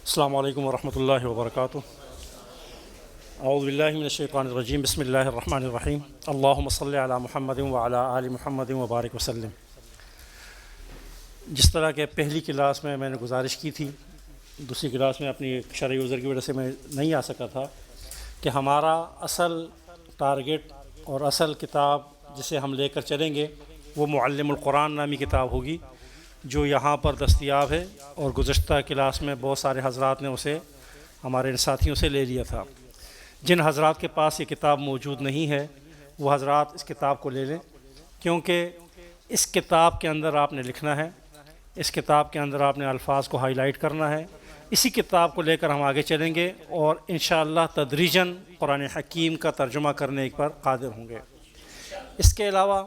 السلام علیکم ورحمۃ اللہ وبرکاتہ۔ اعوذ باللہ من الشیطان الرجیم، بسم اللہ الرحمن الرحیم۔ اللہم صلی علی محمد وعلی آل محمد وبارک وسلم۔ جس طرح کہ پہلی کلاس میں نے گزارش کی تھی، دوسری کلاس میں اپنی شرعی عذر کی وجہ سے میں نہیں آ سکا تھا، کہ ہمارا اصل ٹارگٹ اور اصل کتاب جسے ہم لے کر چلیں گے وہ معلم القرآن نامی کتاب ہوگی، جو یہاں پر دستیاب ہے، اور گزشتہ کلاس میں بہت سارے حضرات نے اسے ہمارے ساتھیوں سے لے لیا تھا۔ جن حضرات کے پاس یہ کتاب موجود نہیں ہے وہ حضرات اس کتاب کو لے لیں، کیونکہ اس کتاب کے اندر آپ نے لکھنا ہے، اس کتاب کے اندر آپ نے الفاظ کو ہائی لائٹ کرنا ہے۔ اسی کتاب کو لے کر ہم آگے چلیں گے اور انشاءاللہ تدریجاً قرآن حکیم کا ترجمہ کرنے پر قادر ہوں گے۔ اس کے علاوہ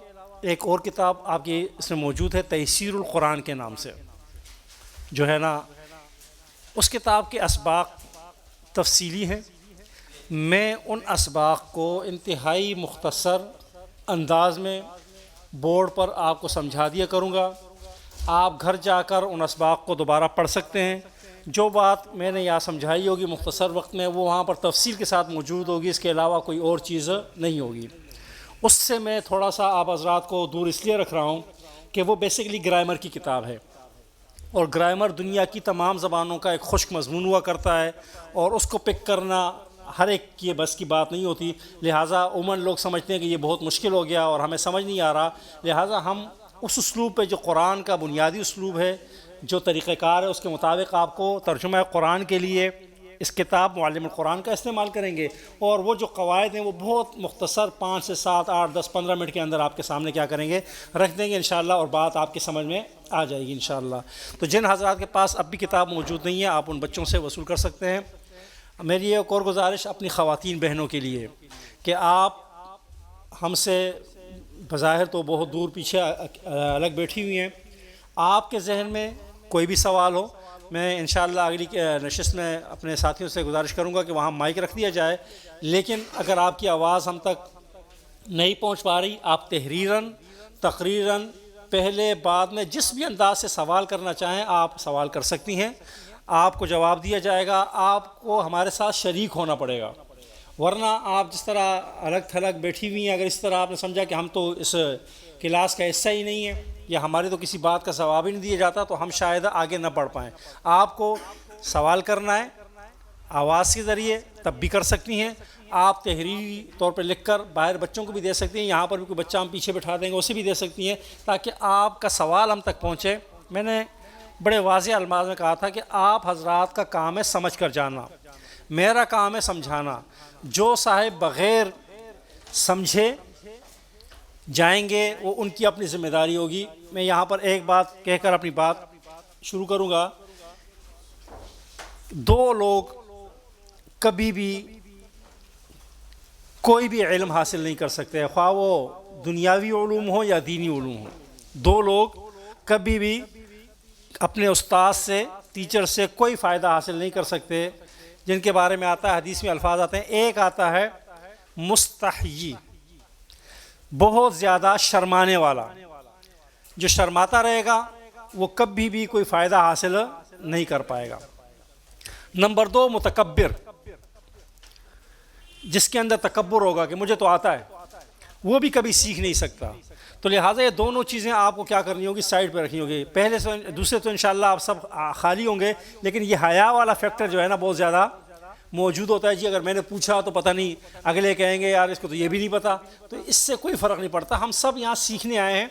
ایک اور کتاب آپ کی اس میں موجود ہے، تیسیر القرآن کے نام سے، جو ہے نا، اس کتاب کے اسباق تفصیلی ہیں۔ میں ان اسباق کو انتہائی مختصر انداز میں بورڈ پر آپ کو سمجھا دیا کروں گا۔ آپ گھر جا کر ان اسباق کو دوبارہ پڑھ سکتے ہیں۔ جو بات میں نے یہاں سمجھائی ہوگی مختصر وقت میں، وہ وہاں پر تفصیل کے ساتھ موجود ہوگی، اس کے علاوہ کوئی اور چیز نہیں ہوگی۔ اس سے میں تھوڑا سا آپ حضرات کو دور اس لیے رکھ رہا ہوں کہ وہ بیسیکلی گرامر کی کتاب ہے، اور گرامر دنیا کی تمام زبانوں کا ایک خشک مضمون ہوا کرتا ہے، اور اس کو پک کرنا ہر ایک کی بس کی بات نہیں ہوتی۔ لہٰذا عموماً لوگ سمجھتے ہیں کہ یہ بہت مشکل ہو گیا اور ہمیں سمجھ نہیں آ رہا، لہٰذا ہم اس اسلوب پہ جو قرآن کا بنیادی اسلوب ہے، جو طریقہ کار ہے، اس کے مطابق آپ کو ترجمہ قرآن کے لیے اس کتاب معلم القرآن کا استعمال کریں گے، اور وہ جو قواعد ہیں وہ بہت مختصر 5 سے 7 8 10 15 منٹ کے اندر آپ کے سامنے کیا کریں گے، رکھ دیں گے انشاءاللہ، اور بات آپ کی سمجھ میں آ جائے گی انشاءاللہ۔ تو جن حضرات کے پاس اب بھی کتاب موجود نہیں ہے، آپ ان بچوں سے وصول کر سکتے ہیں۔ میری ایک اور گزارش اپنی خواتین بہنوں کے لیے، کہ آپ ہم سے بظاہر تو بہت دور پیچھے الگ بیٹھی ہوئی ہیں، آپ کے ذہن میں کوئی بھی سوال ہو، میں انشاءاللہ اگلی نشست میں اپنے ساتھیوں سے گزارش کروں گا کہ وہاں مائک رکھ دیا جائے، لیکن اگر آپ کی آواز ہم تک نہیں پہنچ پا رہی، آپ تحریراً، تقریراً، پہلے بعد میں جس بھی انداز سے سوال کرنا چاہیں آپ سوال کر سکتی ہیں، آپ کو جواب دیا جائے گا۔ آپ کو ہمارے ساتھ شریک ہونا پڑے گا، ورنہ آپ جس طرح الگ تھلگ بیٹھی ہوئی ہیں، اگر اس طرح آپ نے سمجھا کہ ہم تو اس کلاس کا حصہ ہی نہیں ہے، یا ہماری تو کسی بات کا جواب ہی نہیں دیا جاتا، تو ہم شاید آگے نہ بڑھ پائیں۔ آپ کو سوال کرنا ہے آواز کے ذریعے، تب بھی کر سکتی ہیں۔ آپ تحریری طور پہ لکھ کر باہر بچوں کو بھی دے سکتی ہیں، یہاں پر بھی کوئی بچہ ہم پیچھے بٹھا دیں گے اسے بھی دے سکتی ہیں، تاکہ آپ کا سوال ہم تک پہنچے۔ میں نے بڑے واضح الفاظ میں کہا تھا کہ آپ حضرات کا کام ہے سمجھ کر جانا، میرا کام ہے سمجھانا۔ جو صاحب بغیر سمجھے جائیں گے وہ ان کی اپنی ذمہ داری ہوگی۔ میں یہاں پر ایک بات کہہ کر اپنی بات شروع کروں گا۔ دو لوگ کبھی بھی کوئی بھی علم حاصل نہیں کر سکتے، خواہ وہ دنیاوی علوم ہو یا دینی علوم ہو۔ دو لوگ کبھی بھی اپنے استاد سے، ٹیچر سے کوئی فائدہ حاصل نہیں کر سکتے، جن کے بارے میں آتا ہے، حدیث میں الفاظ آتے ہیں۔ ایک آتا ہے مستحیی، بہت زیادہ شرمانے والا، جو شرماتا رہے گا وہ کبھی بھی کوئی فائدہ حاصل نہیں کر پائے گا۔ نمبر 2 متکبر، جس کے اندر تکبر ہوگا کہ مجھے تو آتا ہے، وہ بھی کبھی سیکھ نہیں سکتا۔ تو لہٰذا یہ دونوں چیزیں آپ کو کیا کرنی ہوگی، سائڈ پہ رکھنی ہوگی۔ پہلے سے دوسرے تو انشاءاللہ آپ سب خالی ہوں گے، لیکن یہ حیا والا فیکٹر جو ہے نا بہت زیادہ موجود ہوتا ہے۔ جی اگر میں نے پوچھا تو پتہ نہیں، اگلے کہیں گے یار اس کو تو یہ بھی نہیں پتہ، تو اس سے کوئی فرق نہیں پڑتا۔ ہم سب یہاں سیکھنے آئے ہیں،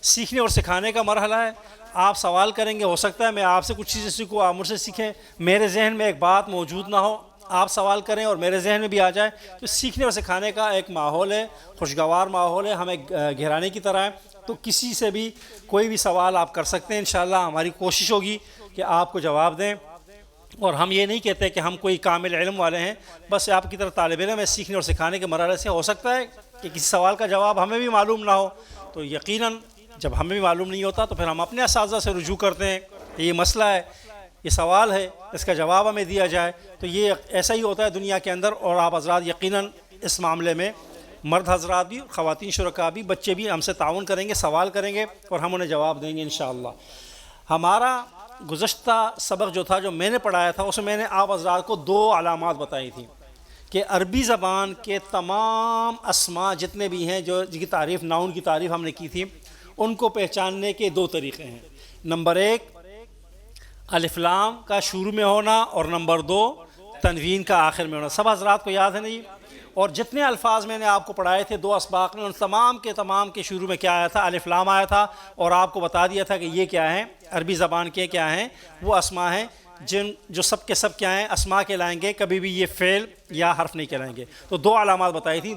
سیکھنے اور سکھانے کا مرحلہ ہے۔ آپ سوال کریں گے، ہو سکتا ہے میں آپ سے کچھ چیزیں سیکھوں، آپ مجھ سے سیکھیں، میرے ذہن میں ایک بات موجود نہ ہو، آپ سوال کریں اور میرے ذہن میں بھی آ جائے، تو سیکھنے اور سکھانے کا ایک ماحول ہے، خوشگوار ماحول ہے، ہم ایک گھرانے کی طرح ہے۔ تو کسی سے بھی کوئی بھی سوال آپ کر سکتے ہیں، انشاءاللہ ہماری کوشش ہوگی کہ آپ کو جواب دیں، اور ہم یہ نہیں کہتے کہ ہم کوئی کامل علم والے ہیں، بس آپ کی طرح طالب علم ہے، سیکھنے اور سکھانے کے مرحلے سے۔ ہو سکتا ہے کہ کسی سوال کا جواب ہمیں بھی معلوم نہ ہو، تو یقیناً جب ہمیں بھی معلوم نہیں ہوتا تو پھر ہم اپنے اساتذہ سے رجوع کرتے ہیں کہ یہ مسئلہ ہے، یہ سوال ہے، اس کا جواب ہمیں دیا جائے۔ تو یہ ایسا ہی ہوتا ہے دنیا کے اندر، اور آپ حضرات یقیناً اس معاملے میں مرد حضرات بھی، خواتین شرکاء بھی، بچے بھی ہم سے تعاون کریں گے، سوال کریں گے، اور ہم انہیں جواب دیں گے انشاءاللہ۔ ہمارا گزشتہ سبق جو تھا جو میں نے پڑھایا تھا اس میں نے آپ حضرات کو 2 علامات بتائی تھیں کہ عربی زبان کے تمام اسماء جتنے بھی ہیں جو جن کی تعریف ناؤن کی تعریف ہم نے کی تھی ان کو پہچاننے کے 2 طریقے ہیں. نمبر 1 الف لام کا شروع میں ہونا اور نمبر 2 تنوین کا آخر میں ہونا. سب حضرات کو یاد ہے نہیں؟ اور جتنے الفاظ میں نے آپ کو پڑھائے تھے 2 اسباق میں ان تمام کے شروع میں کیا آیا تھا؟ الف لام آیا تھا. اور آپ کو بتا دیا تھا کہ یہ کیا ہیں؟ عربی زبان کے کیا ہیں؟ وہ اسماء ہیں جو سب کے سب کیا ہیں؟ اسماء کہلائیں گے, کبھی بھی یہ فعل یا حرف نہیں کہلائیں گے. تو 2 علامات بتائی تھیں,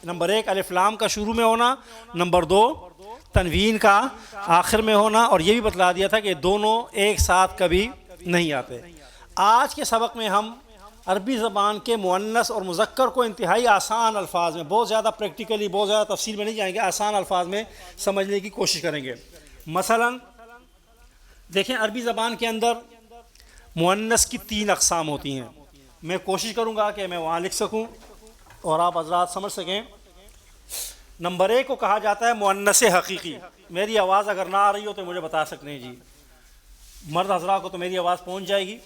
نمبر 1 الف لام کا شروع میں ہونا, نمبر 2 تنوین کا آخر میں ہونا. اور یہ بھی بتلا دیا تھا کہ دونوں ایک ساتھ کبھی نہیں آتے. آج کے سبق میں ہم عربی زبان کے مؤنث اور مذکر کو انتہائی آسان الفاظ میں, بہت زیادہ پریکٹیکلی, بہت زیادہ تفصیل میں نہیں جائیں گے, آسان الفاظ میں سمجھنے کی کوشش کریں گے. مثلا دیکھیں عربی زبان کے اندر مؤنث کی 3 اقسام ہوتی ہیں. میں کوشش کروں گا کہ میں وہاں لکھ سکوں اور آپ حضرات سمجھ سکیں. نمبر 1 کو کہا جاتا ہے مؤنث حقیقی. میری آواز اگر نہ آ رہی ہو تو مجھے بتا سکتے ہیں جی. مرد حضرات کو تو میری آواز پہنچ جائے گی.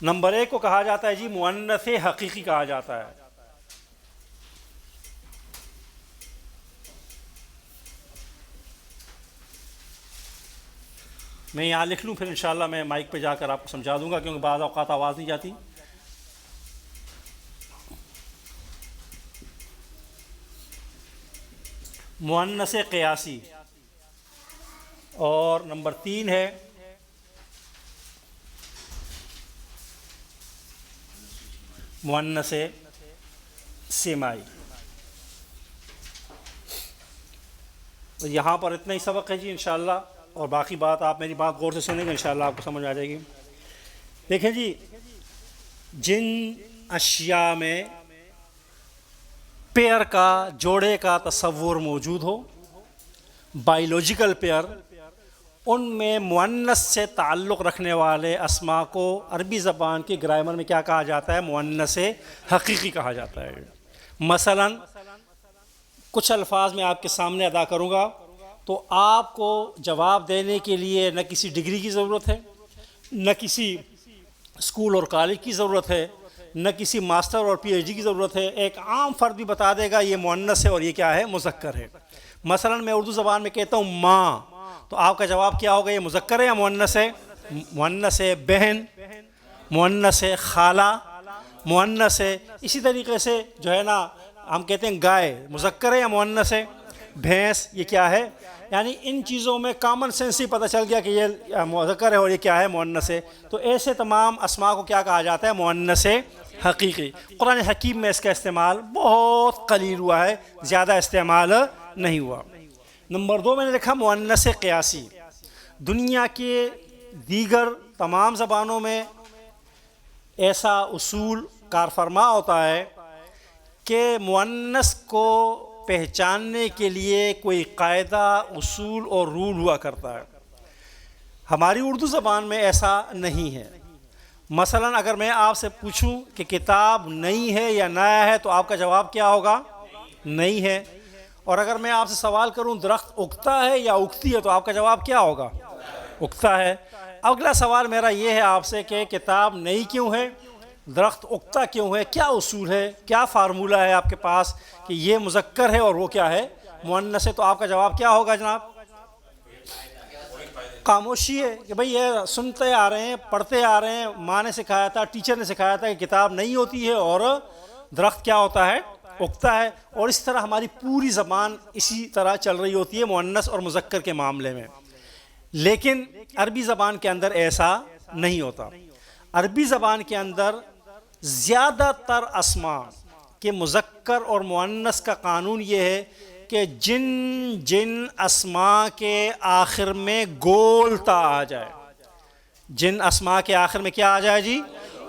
نمبر 1 کو کہا جاتا ہے جی مؤنث حقیقی کہا جاتا ہے. میں یہاں لکھ لوں, پھر انشاءاللہ میں مائک پہ جا کر آپ کو سمجھا دوں گا, کیونکہ بعض اوقات آواز نہیں جاتی. مؤنث قیاسی. اور نمبر 3 ہے مؤنث سیمائی. یہاں پر اتنا ہی سبق ہے جی انشاءاللہ, اور باقی بات آپ میری بات غور سے سنیں گے انشاءاللہ آپ کو سمجھ آ جائے گی. دیکھیں جی, جن اشیاء میں پیئر کا, جوڑے کا تصور موجود ہو, بائیولوجیکل پیئر, ان میں مؤنث سے تعلق رکھنے والے اسماء کو عربی زبان کی گرامر میں کیا کہا جاتا ہے؟ مؤنث حقیقی کہا جاتا ہے. مثلا کچھ الفاظ میں آپ کے سامنے ادا کروں گا تو آپ کو جواب دینے کے لیے نہ کسی ڈگری کی ضرورت ہے, نہ کسی اسکول اور کالج کی ضرورت ہے, نہ کسی ماسٹر اور پی ایچ ڈی کی ضرورت ہے. ایک عام فرد بھی بتا دے گا یہ مؤنث ہے اور یہ کیا ہے؟ مذکر ہے. مثلا میں اردو زبان میں کہتا ہوں ماں, تو آپ کا جواب کیا ہوگا؟ یہ مذکر ہے یا مؤنث ہے؟ مؤنث ہے. بہن مؤنث ہے. خالہ مؤنث ہے. اسی طریقے سے جو ہے نا ہم کہتے ہیں گائے, مذکر ہے یا مؤنث ہے؟ بھینس, یہ کیا ہے؟ یعنی ان چیزوں میں کامن سینس ہی پتہ چل گیا کہ یہ مذکر ہے اور یہ کیا ہے؟ مؤنث ہے. تو ایسے تمام اسماء کو کیا کہا جاتا ہے؟ مؤنث حقیقی. قرآن حکیم میں اس کا استعمال بہت قلیل ہوا ہے, زیادہ استعمال نہیں ہوا. نمبر 2 میں نے لکھا مؤنث قیاسی. دنیا کے دیگر تمام زبانوں میں ایسا اصول کار فرما ہوتا ہے کہ مؤنث کو پہچاننے کے لیے کوئی قاعدہ, اصول اور رول ہوا کرتا ہے. ہماری اردو زبان میں ایسا نہیں ہے. مثلا اگر میں آپ سے پوچھوں کہ کتاب نئی ہے یا نیا ہے تو آپ کا جواب کیا ہوگا؟ نئی ہے. اور اگر میں آپ سے سوال کروں درخت اگتا ہے یا اگتی ہے تو آپ کا جواب کیا ہوگا؟ اگتا ہے. اگلا سوال میرا یہ ہے آپ سے کہ کتاب نئی کیوں ہے؟ درخت اگتا کیوں ہے؟ کیا اصول ہے, کیا فارمولہ ہے آپ کے پاس کہ یہ مذکر ہے اور وہ کیا ہے؟ مؤنث ہے. تو آپ کا جواب کیا ہوگا جناب؟ خاموشی ہے کہ بھئی یہ سنتے آ رہے ہیں, پڑھتے آ رہے ہیں, ماں نے سکھایا تھا, ٹیچر نے سکھایا تھا کہ کتاب نہیں ہوتی ہے اور درخت کیا ہوتا ہے؟ اگتا ہے. اور اس طرح ہماری پوری زبان اسی طرح چل رہی ہوتی ہے مؤنث اور مذکر کے معاملے میں. لیکن عربی زبان کے اندر ایسا نہیں ہوتا. عربی زبان کے اندر زیادہ تر اسماء کے مذکر اور مؤنث کا قانون یہ ہے کہ جن اسماء کے آخر میں گول تا آ جائے, جن اسماء کے آخر میں کیا آ جائے جی؟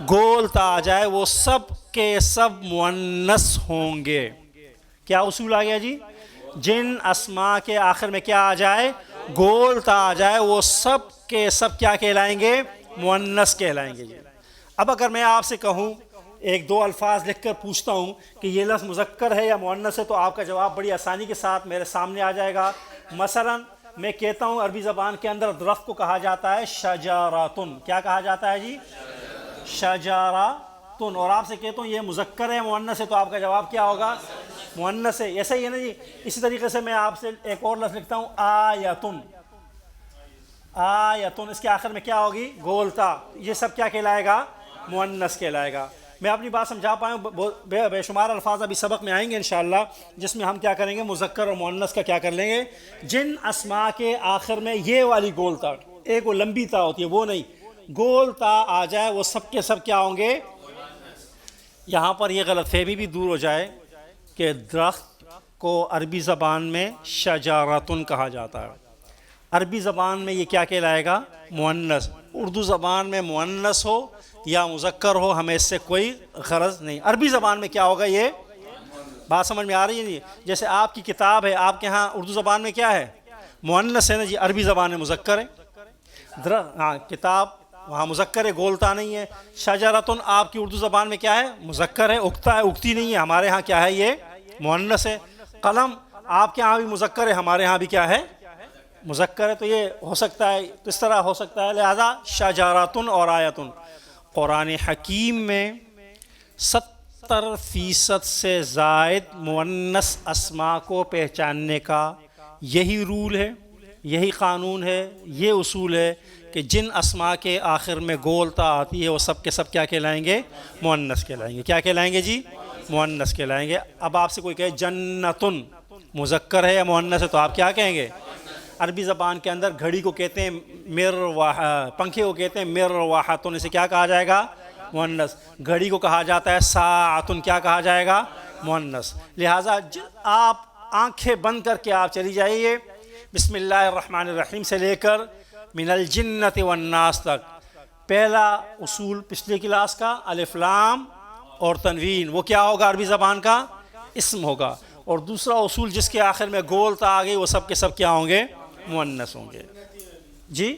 گول تا آ جائے, وہ سب کے سب مؤنث ہوں گے. کیا اصول آ گیا جی؟ جن اسماء کے آخر میں کیا آ جائے؟ گول تا آ جائے, وہ سب کے سب کیا کہلائیں گے؟ مؤنث کہلائیں گے. اب اگر میں آپ سے کہوں ایک دو الفاظ لکھ کر پوچھتا ہوں کہ یہ لفظ مذکر ہے یا مؤنث ہے، تو آپ کا جواب بڑی آسانی کے ساتھ میرے سامنے آ جائے گا۔ مثلا میں کہتا ہوں عربی زبان کے اندر درخت کو کہا جاتا ہے شجراتن، کیا کہا جاتا ہے جی؟ شجراتن۔ اور آپ سے کہتا ہوں یہ مذکر ہے مؤنث ہے، تو آپ کا جواب کیا ہوگا؟ مؤنث ہے۔ ایسا ہی ہے نا جی۔ اسی طریقے سے میں آپ سے ایک اور لفظ لکھتا ہوں آیتن، آیتن، اس کے آخر میں کیا ہوگی؟ گولتا۔ یہ سب کیا کہلائے گا؟ مؤنث کہلائے گا۔ میں اپنی بات سمجھا پایا ہوں؟ بے شمار الفاظ ابھی سبق میں آئیں گے انشاءاللہ، جس میں ہم کیا کریں گے؟ مذکر اور مؤنث کا کیا کر لیں گے؟ جن اسماء کے آخر میں یہ والی گول تا، ایک وہ لمبی تا ہوتی ہے وہ نہیں، گول تا آ جائے، وہ سب کے سب کیا ہوں گے؟ یہاں پر یہ غلط فہمی بھی دور ہو جائے کہ درخت کو عربی زبان میں شجراتن کہا جاتا ہے، عربی زبان میں یہ کیا کہلائے گا؟ مؤنث۔ اردو زبان میں مؤنث ہو یا مذکر ہو ہمیں اس سے کوئی غرض نہیں، عربی زبان میں کیا ہوگا؟ یہ بات سمجھ میں آ رہی ہے جی؟ جیسے آپ کی کتاب ہے، آپ کے ہاں اردو زبان میں کیا ہے؟ مؤنث ہے نا جی، عربی زبان میں مذکر ہے۔ ہاں کتاب وہاں مذکر ہے، گولتا نہیں ہے۔ شجراتن آپ کی اردو زبان میں کیا ہے؟ مذکر ہے، اگتا ہے، اگتی نہیں ہے، ہمارے ہاں کیا ہے؟ یہ مؤنث ہے۔ قلم آپ کے ہاں بھی مذکر ہے، ہمارے ہاں بھی کیا ہے؟ مذکر ہے۔ تو یہ ہو سکتا ہے، تو اس طرح ہو سکتا ہے، لہذا شجراتن اور آیتن۔ قرآن حکیم میں 70% سے زائد مؤنث اسماء کو پہچاننے کا یہی رول ہے، یہی قانون ہے، یہ اصول ہے کہ جن اسماء کے آخر میں گول تا آتی ہے وہ سب کے سب کیا کہلائیں گے؟ مؤنث کہلائیں گے۔ کیا کہلائیں گے جی؟ مؤنث کہلائیں گے۔ اب آپ سے کوئی کہے جنتن مذکر ہے یا مؤنث ہے، تو آپ کیا کہیں گے؟ عربی زبان کے اندر گھڑی کو کہتے ہیں مرواح، پنکھے کو کہتے ہیں مرواحتن، اسے کیا کہا جائے گا؟ مؤنث۔ گھڑی کو کہا جاتا ہے ساعتن، کیا کہا جائے گا؟ مؤنث۔ لہٰذا آپ آنکھیں بند کر کے آپ چلی جائیے، بسم اللہ الرحمن الرحیم سے لے کر من الجنۃ والناس تک، پہلا اصول پچھلے کلاس کا الف لام اور تنوین، وہ کیا ہوگا؟ عربی زبان کا اسم ہوگا۔ اور دوسرا اصول جس کے آخر میں گول تا آ گئی، وہ سب کے سب کیا ہوں گے؟ مؤنث ہوں گے جی۔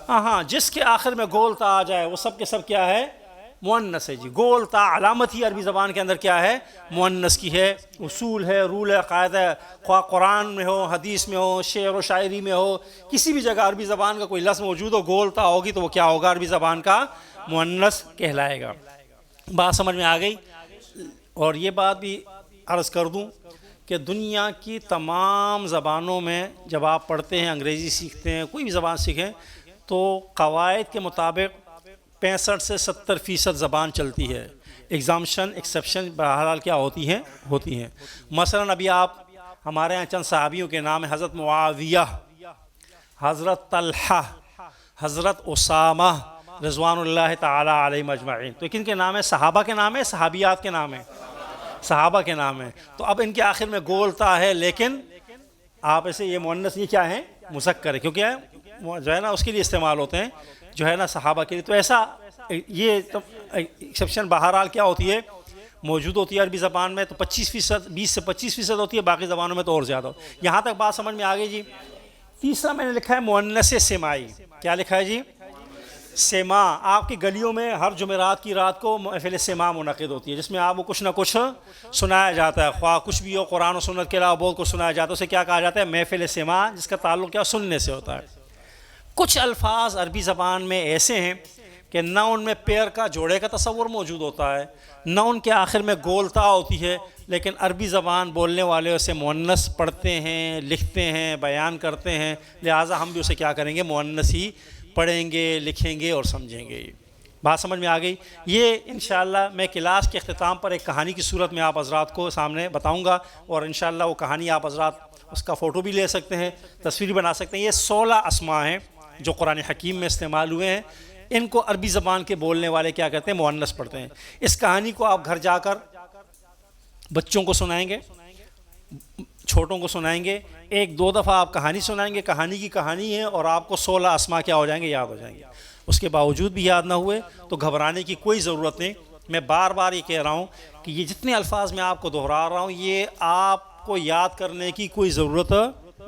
ہاں جس کے آخر میں گول تا آ جائے وہ سب کے سب کیا ہے؟ مؤنث ہے جی۔ گول تا علامت ہی عربی زبان کے اندر کیا ہے؟ مؤنث کی ہے، اصول ہے، رول ہے، قاعدہ ہے، خواہ قرآن میں ہو، حدیث میں ہو، شعر و شاعری میں ہو، کسی بھی جگہ عربی زبان کا کوئی لفظ موجود ہو، گول تا ہوگی تو وہ کیا ہوگا؟ عربی زبان کا مؤنث کہلائے گا۔ بات سمجھ میں آ گئی؟ اور یہ بات بھی عرض کر دوں کہ دنیا کی تمام زبانوں میں جب آپ پڑھتے ہیں، انگریزی سیکھتے ہیں، کوئی بھی زبان سیکھیں، تو قواعد کے مطابق 65 سے 70% زبان چلتی ہے، ایگزامشن ایکسیپشن بہرحال کیا ہوتی ہیں۔ مثلا ابھی آپ ہمارے ہاں چند صحابیوں کے نام ہیں، حضرت معاویہ، حضرت طلحہ، حضرت اسامہ رضوان اللہ تعالی علیہم اجمعین، تو کن کے نام ہیں؟ صحابہ کے نام ہیں، صحابیات کے نام ہیں، صحابہ کے نام ہیں۔ تو اب ان کے آخر میں گول تا ہے، لیکن آپ ایسے یہ مؤنث یہ کیا ہے؟ مذکر ہے، کیونکہ جو ہے نا اس کے لیے استعمال ہوتے ہیں، جو ہے نا صحابہ کے لیے۔ تو ایسا یہ ایکسیپشن بہرحال کیا ہوتی ہے؟ موجود ہوتی ہے عربی زبان میں، تو 25%، 20 سے 25% ہوتی ہے، باقی زبانوں میں تو اور زیادہ ہو۔ یہاں تک بات سمجھ میں آ گئی جی؟ تیسرا میں نے لکھا ہے مؤنث سماعی۔ کیا لکھا ہے جی؟ سماع۔ آپ کی گلیوں میں ہر جمعرات کی رات کو محفل سماع منعقد ہوتی ہے، جس میں آپ کو کچھ نہ کچھ سنایا جاتا ہے، خواہ کچھ بھی ہو، قرآن و سنت کے علاوہ بہت کچھ سنایا جاتا ہے، اسے کیا کہا جاتا ہے؟ محفل سماع، جس کا تعلق کیا سننے سے ہوتا ہے۔ کچھ الفاظ عربی زبان میں ایسے ہیں کہ نہ ان میں پیر کا جوڑے کا تصور موجود ہوتا ہے، نہ ان کے آخر میں گول تا ہوتی ہے، لیکن عربی زبان بولنے والے اسے مؤنث پڑھتے ہیں، لکھتے ہیں، بیان کرتے ہیں، لہٰذا ہم بھی اسے کیا کریں گے؟ مؤنث ہی پڑھیں گے، لکھیں گے اور سمجھیں گے۔ بات سمجھ میں آ گئی؟ یہ انشاءاللہ میں کلاس کے اختتام پر ایک کہانی کی صورت میں آپ حضرات کو سامنے بتاؤں گا، اور انشاءاللہ وہ کہانی آپ حضرات اس کا فوٹو بھی لے سکتے ہیں، تصویر بنا سکتے ہیں۔ یہ 16 اسماء ہیں جو قرآن حکیم میں استعمال ہوئے ہیں، ان کو عربی زبان کے بولنے والے کیا کہتے ہیں؟ مؤنث پڑھتے ہیں۔ اس کہانی کو آپ گھر جا کر بچوں کو سنائیں گے، چھوٹوں کو سنائیں گے، ایک دو دفعہ آپ کہانی سنائیں گے، کہانی کی کہانی ہے، اور آپ کو 16 اسماء کیا ہو جائیں گے؟ یاد ہو جائیں گے۔ اس کے باوجود بھی یاد نہ ہوئے تو گھبرانے کی کوئی ضرورت نہیں۔ میں بار بار یہ کہہ رہا ہوں کہ یہ جتنے الفاظ میں آپ کو دہرا رہا ہوں، یہ آپ کو یاد کرنے کی کوئی ضرورت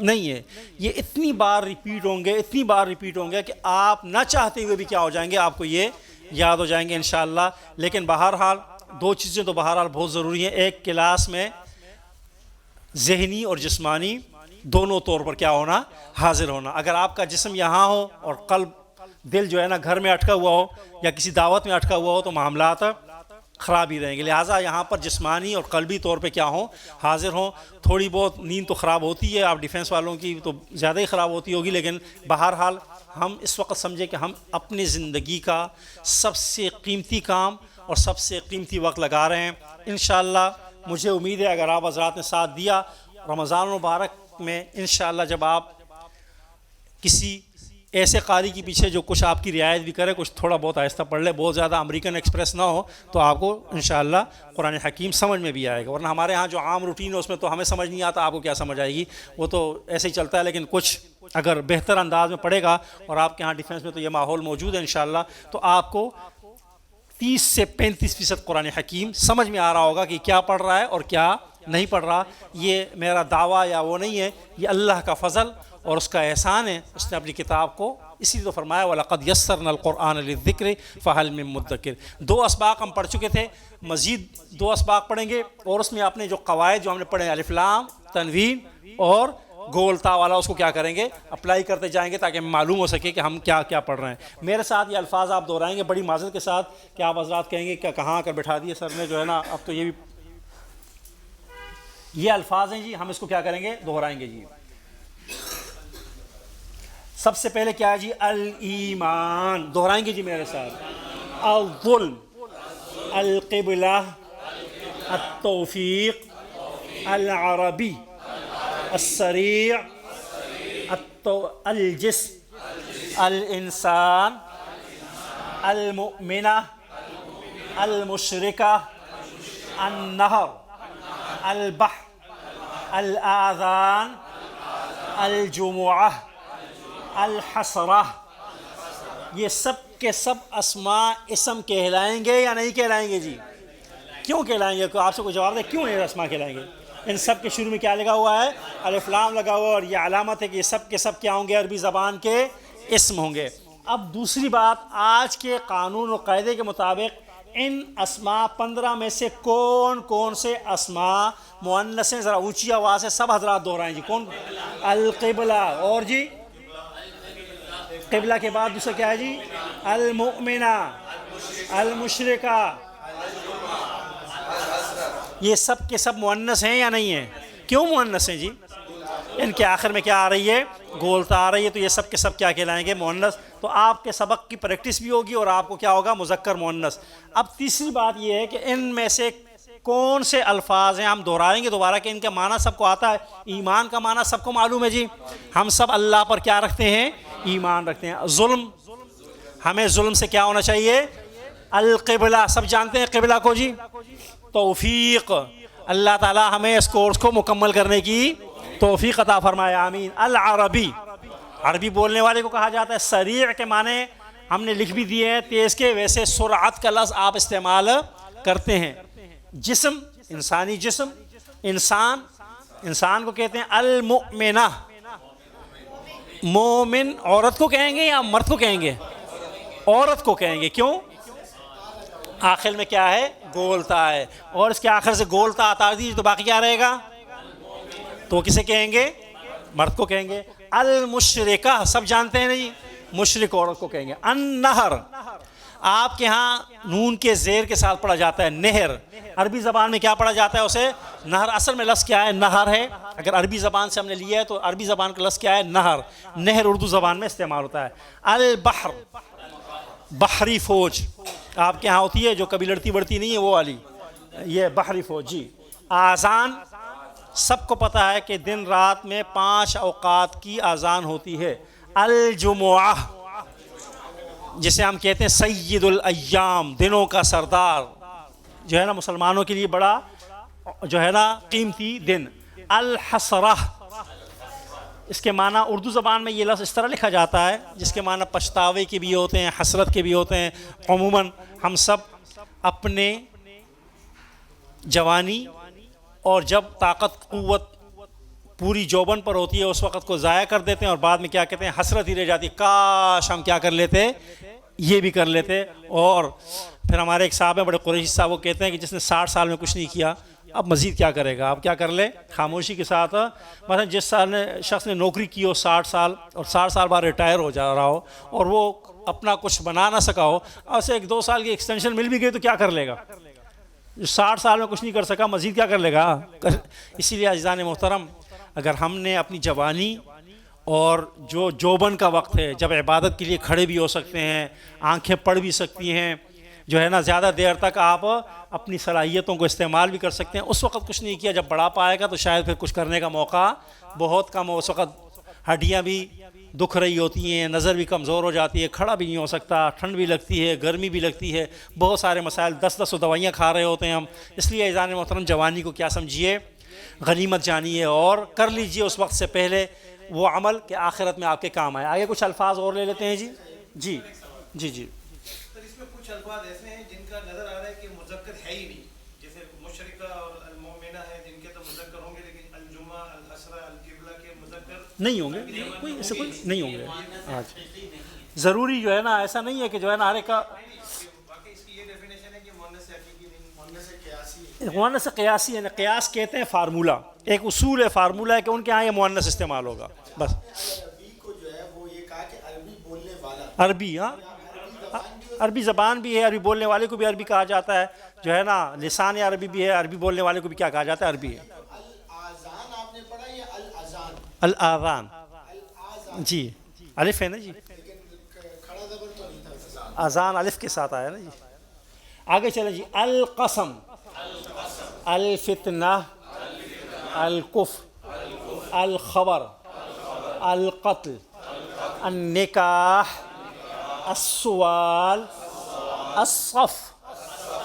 نہیں ہے، یہ اتنی بار ریپیٹ ہوں گے، اتنی بار ریپیٹ ہوں گے کہ آپ نہ چاہتے ہوئے بھی کیا ہو جائیں گے؟ آپ کو یہ یاد ہو جائیں گے انشاءاللہ. لیکن بہرحال دو چیزیں تو بہرحال بہت ضروری ہیں. ایک کلاس میں ذہنی اور جسمانی دونوں طور پر کیا ہونا, حاضر ہونا. اگر آپ کا جسم یہاں ہو اور قلب دل جو ہے نا گھر میں اٹکا ہوا ہو یا کسی دعوت میں اٹکا ہوا ہو تو معاملات خراب ہی رہیں گے. لہٰذا یہاں پر جسمانی اور قلبی طور پہ کیا ہوں, حاضر ہوں. تھوڑی بہت نیند تو خراب ہوتی ہے, آپ ڈیفینس والوں کی تو زیادہ ہی خراب ہوتی ہوگی, لیکن بہرحال ہم اس وقت سمجھیں کہ ہم اپنی زندگی کا سب سے قیمتی کام اور سب سے قیمتی وقت لگا رہے ہیں. انشاءاللہ مجھے امید ہے اگر آپ حضرات نے ساتھ دیا رمضان المبارک میں, انشاءاللہ جب آپ کسی ایسے قاری کے پیچھے جو کچھ آپ کی رعایت بھی کرے, کچھ تھوڑا بہت آہستہ پڑھ لے, بہت زیادہ امریکن ایکسپریس نہ ہو, تو آپ کو انشاءاللہ قرآن حکیم سمجھ میں بھی آئے گا. ورنہ ہمارے ہاں جو عام روٹین ہے اس میں تو ہمیں سمجھ نہیں آتا, آپ کو کیا سمجھ آئے گی, وہ تو ایسے ہی چلتا ہے. لیکن کچھ اگر بہتر انداز میں پڑھے گا, اور آپ کے ہاں ڈیفینس میں تو یہ ماحول موجود ہے انشاءاللہ, تو آپ کو 30 سے 35% قرآن حکیم سمجھ میں آ رہا ہوگا کہ کیا پڑھ رہا ہے اور کیا نہیں پڑھ رہا. یہ میرا دعویٰ یا وہ نہیں ہے, یہ اللہ کا فضل اور اس کا احسان ہے. اس نے اپنی کتاب کو اسی لیے تو فرمایا وَلَقَدْ يَسَّرْنَا الْقُرْآنَ لِلذِّكْرِ فَهَلْ مِن مُدَّكِرٍ. 2 اسباق ہم پڑھ چکے تھے, مزید 2 اسباق پڑھیں گے, اور اس میں اپنے جو قواعد جو ہم نے پڑھے الف لام تنوین اور گول تا والا, اس کو کیا کریں گے, اپلائی کرتے جائیں گے تاکہ ہمیں معلوم ہو سکے کہ ہم کیا کیا پڑھ رہے ہیں. میرے ساتھ یہ الفاظ آپ دہرائیں گے بڑی معذرت کے ساتھ کہ آپ حضرات کہیں گے کہ کہاں کر بٹھا دیے سر نے جو ہے نا, اب تو یہ الفاظ ہیں جی, ہم اس کو کیا کریں گے, دہرائیں گے جی. سب سے پہلے کیا ہے جی, الایمان, دہرائیں گے جی میرے ساتھ. الظلم, القبلہ, التوفیق, العربی, السریع, الجسم, الانسان, المؤمنہ, المشرکہ, النہر, البحر, الآذان, الجمعہ, الحسرہ. یہ سب کے سب اسماء اسم کہلائیں گے یا نہیں کہلائیں گے جی؟ کیوں کہلائیں گے؟ آپ سے کوئی جواب دے, کیوں نہیں اسماء کہلائیں گے؟ ان سب کے شروع میں کیا لگا ہوا ہے, الف لام لگا ہوا ہے, اور یہ علامت ہے کہ یہ سب کے سب کیا ہوں گے, عربی زبان کے اسم ہوں گے. اب دوسری بات, آج کے قانون و قاعدے کے مطابق ان اسماء 15 میں سے کون کون سے اسماء مؤنث ہیں؟ ذرا اونچی آواز سے سب حضرات دہرائیں جی. کون؟ القبلہ, اور جی قبلہ کے بعد دوسرا کیا ہے جی, المؤمنہ, المشرکہ. یہ سب کے سب مؤنث ہیں یا نہیں ہیں؟ کیوں مؤنث ہیں جی؟ ان کے آخر میں کیا آ رہی ہے, گولتا آ رہی ہے, تو یہ سب کے سب کیا کہلائیں گے, مؤنث. تو آپ کے سبق کی پریکٹس بھی ہوگی اور آپ کو کیا ہوگا, مذکر مؤنث. اب تیسری بات یہ ہے کہ ان میں سے کون سے الفاظ ہیں, ہم دہرائیں گے دوبارہ کہ ان کا معنی سب کو آتا ہے. ایمان کا معنی سب کو معلوم ہے جی, ہم سب اللہ پر کیا رکھتے ہیں, ایمان رکھتے ہیں. ظلم, ہمیں ظلم سے کیا ہونا چاہیے, القبلہ, سب جانتے ہیں قبلہ کو جی. توفیق, اللہ تعالی ہمیں اس کورس کو مکمل کرنے کی توفیق عطا فرمائے, آمین. العربی, عربی بولنے والے کو کہا جاتا ہے. سریع کے معنی ہم نے لکھ بھی دیے ہیں تیز کے, ویسے سرعت کا لفظ آپ استعمال کرتے ہیں. جسم, انسانی جسم, انسان کو کہتے ہیں المؤمنہ. مومن عورت کو کہیں گے یا مرد کو کہیں گے؟ عورت کو کہیں گے. کیوں؟ آخر میں کیا ہے, گولتا ہے, اور اس کے آخر سے گولتا آتا دیجیے تو باقی کیا رہے گا, تو کسے کہیں گے, مرد کو کہیں گے. المشرکہ, سب جانتے ہیں نہیں, مشرک عورت کو کہیں گے. النہر, آپ کے ہاں نون کے زیر کے ساتھ پڑھا جاتا ہے نہر, عربی زبان میں کیا پڑھا جاتا ہے اسے, نہر. اصل میں لفظ کیا ہے, نہر ہے. اگر عربی زبان سے ہم نے لیا ہے تو عربی زبان کا لفظ کیا ہے, نہر. نہر اردو زبان میں استعمال ہوتا ہے. البحر, بحری فوج آپ کے ہاں ہوتی ہے جو کبھی لڑتی بڑھتی نہیں ہے, وہ والی, یہ بحری فوج جی. آذان, سب کو پتہ ہے کہ دن رات میں 5 اوقات کی آذان ہوتی ہے. الجمعہ, جسے ہم کہتے ہیں سید الایام, دنوں کا سردار, جو ہے نا مسلمانوں کے لیے بڑا جو ہے نا قیمتی دن. الحسرہ, اس کے معنی اردو زبان میں یہ لفظ اس طرح لکھا جاتا ہے جس کے معنی پچھتاوے کے بھی ہوتے ہیں, حسرت کے بھی ہوتے ہیں. عموماً ہم سب اپنے جوانی اور جب طاقت قوت پوری جوبن پر ہوتی ہے اس وقت کو ضائع کر دیتے ہیں, اور بعد میں کیا کہتے ہیں, حسرت ہی رہ جاتی ہے, کاش ہم کیا کر لیتے, یہ بھی کر لیتے. اور پھر ہمارے ایک صاحب ہیں بڑے قریشی صاحب، وہ کہتے ہیں کہ جس نے 60 سال میں کچھ نہیں کیا اب مزید کیا کرے گا، اب کیا کر لے خاموشی کے ساتھ. مثلا جس شخص نے نوکری کی ہو 60 سال اور 60 سال بعد ریٹائر ہو جا رہا ہو اور وہ اپنا کچھ بنا نہ سکا ہو، اسے 1-2 سال کی ایکسٹینشن مل بھی گئی تو کیا کر لے گا؟ جو 60 سال میں کچھ نہیں کر سکا مزید کیا کر لے گا؟ اسی لیے عزیزان محترم، اگر ہم نے اپنی جوانی اور جو جوبن کا وقت ہے جب عبادت کے لیے کھڑے بھی ہو سکتے ہیں، آنکھیں پڑھ بھی سکتی ہیں، جو ہے نا زیادہ دیر تک آپ اپنی صلاحیتوں کو استعمال بھی کر سکتے ہیں، اس وقت کچھ نہیں کیا، جب بڑھاپا آئے گا تو شاید پھر کچھ کرنے کا موقع بہت کم ہو. اس وقت ہڈیاں بھی دکھ رہی ہوتی ہیں، نظر بھی کمزور ہو جاتی ہے، کھڑا بھی نہیں ہو سکتا، ٹھنڈ بھی لگتی ہے، گرمی بھی لگتی ہے، بہت سارے مسائل، 10 دوائیاں کھا رہے ہوتے ہیں ہم. اس لیے عزیزان محترم جوانی کو کیا سمجھیے، غنیمت جانیے اور کر لیجئے اس وقت سے پہلے وہ عمل کہ آخرت میں آپ کے کام آئے. آگے کچھ الفاظ اور لے لیتے ہیں جی. جی جی جی سر، اس میں کچھ الفاظ ایسے ہیں جن کا نظر آ رہا ہے کہ مذکر ہے ہی نہیں، جیسے مشرکہ اور المؤمنہ ہے جن کے تو مذکر ہوں گے، لیکن الجمعہ، الاسرہ، القبلہ کے مذکر نہیں ہوں گے، کوئی ایسے کوئی نہیں ہوں گے. آج ضروری جو ہے نا ایسا نہیں ہے کہ جو ہے نا ہر ایک کا باقی اس کی یہ ڈیفینیشن ہے کہ مؤنث حقیقی نہیں، مؤنث قیاسی. مؤنث قیاسی یعنی قیاس کہتے ہیں فارمولہ، ایک اصول ہے، فارمولہ ہے کہ ان کے ہاں یہ مؤنث استعمال ہوگا بس. عربی کو جو ہے وہ یہ کہا کہ عربی بولنے والا، عربی، ہاں عربی زبان بھی ہے، عربی بولنے والے کو بھی عربی کہا جاتا ہے، جو ہے نا لسان عربی بھی ہے، عربی بولنے والے کو بھی کیا کہا جاتا ہے؟ عربی ہے. الاذان آپ نے پڑھا یا الاذان؟ الاذان، الاذان جی الف ہے نا جی، لیکن کھڑا زبر تو نہیں تھا. اذان الف کے ساتھ آیا نا جی. آگے چلیں جی. القسم، الفتنہ، الکفر، الخبر، القتل، النکاح، السوال، الصف،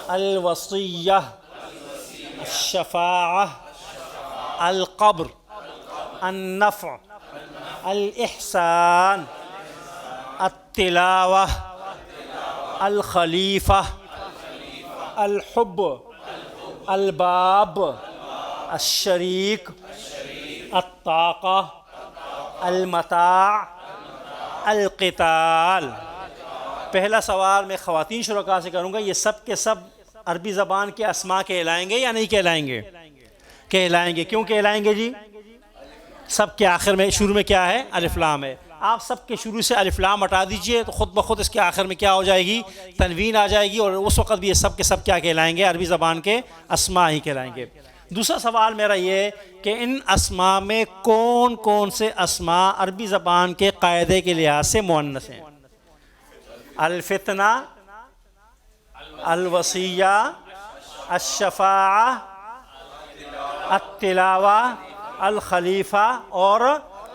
الوصیہ، الشفاعہ، القبر، النفع، الاحسان، التلاوہ، الخلیفہ، الحب، الباب، الشریک، الطاقہ، المتاع، القتال. پہلا سوال میں خواتین شرکاء سے کروں گا، یہ سب کے سب عربی زبان کے اسماء کہلائیں گے یا نہیں کہلائیں گے؟ کہلائیں گے. کیوں کہلائیں گے جی؟ سب کے آخر میں شروع میں کیا ہے؟ الف لام ہے. آپ سب کے شروع سے الف لام ہٹا دیجئے تو خود بخود اس کے آخر میں کیا ہو جائے گی؟ تنوین آ جائے گی، اور اس وقت بھی یہ سب کے سب کیا کہلائیں گے؟ عربی زبان کے اسماء ہی کہلائیں گے. دوسرا سوال میرا یہ ہے کہ ان اسماء میں کون کون سے اسماء عربی زبان کے قاعدے کے لحاظ سے مؤنث ہیں؟ الفتنہ، الوصیہ، الشفاعہ، التلاوہ، الخلیفہ اور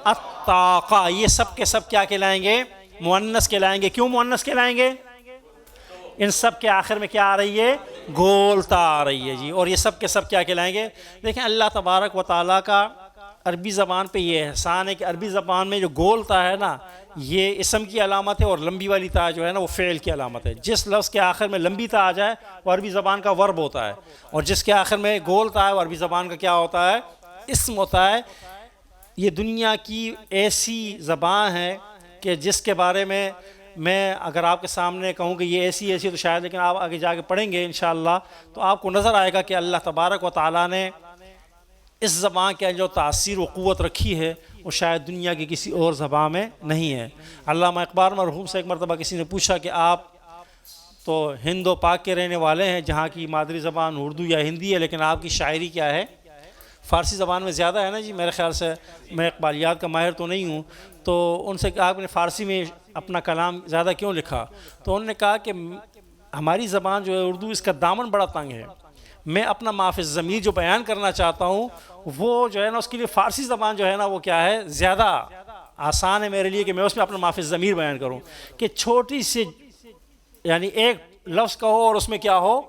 الطاقہ. یہ سب کے سب کیا کہلائیں گے؟ مؤنث کہلائیں گے. کیوں مؤنث کہلائیں گے؟ ان سب کے آخر میں کیا آ رہی ہے؟ گولتا آ رہی ہے جی. اور یہ سب کے سب کیا کہلائیں گے؟ دیکھیں اللہ تبارک و تعالیٰ کا عربی زبان پہ یہ احسان ہے کہ عربی زبان میں جو گولتا ہے نا یہ اسم کی علامت ہے، اور لمبی والی تا جو ہے نا وہ فعل کی علامت ہے. جس لفظ کے آخر میں لمبی تا آ جائے وہ عربی زبان کا ورب ہوتا ہے، اور جس کے آخر میں گولتا ہے وہ عربی زبان کا کیا ہوتا ہے؟ اسم ہوتا ہے. یہ دنیا کی ایسی زبان ہے کہ جس کے بارے میں اگر آپ کے سامنے کہوں کہ یہ ایسی تو شاید، لیکن آپ آگے جا کے پڑھیں گے انشاءاللہ تو آپ کو نظر آئے گا کہ اللہ تبارک و تعالیٰ نے اس زبان کے جو تاثیر و قوت رکھی ہے وہ شاید دنیا کی کسی اور زبان میں نہیں ہے. علامہ اقبال مرحوم سے ایک مرتبہ کسی نے پوچھا کہ آپ تو ہند و پاک کے رہنے والے ہیں، جہاں کی مادری زبان اردو یا ہندی ہے، لیکن آپ کی شاعری کیا ہے؟ فارسی زبان میں زیادہ ہے نا جی. میرے خیال سے میں اقبالیات کا ماہر تو نہیں ہوں، تو ان سے آپ نے فارسی میں اپنا کلام زیادہ کیوں لکھا؟ تو انہوں نے کہا کہ ہماری زبان جو ہے اردو، اس کا دامن بڑا تنگ ہے. میں اپنا ما فی الضمیر جو بیان کرنا چاہتا ہوں وہ جو ہے نا اس کے لیے فارسی زبان جو ہے نا وہ کیا ہے؟ زیادہ آسان ہے میرے لیے کہ میں اس میں اپنا ما فی الضمیر بیان کروں، کہ چھوٹی سی یعنی ایک لفظ کہو اور اس میں کیا ہو؟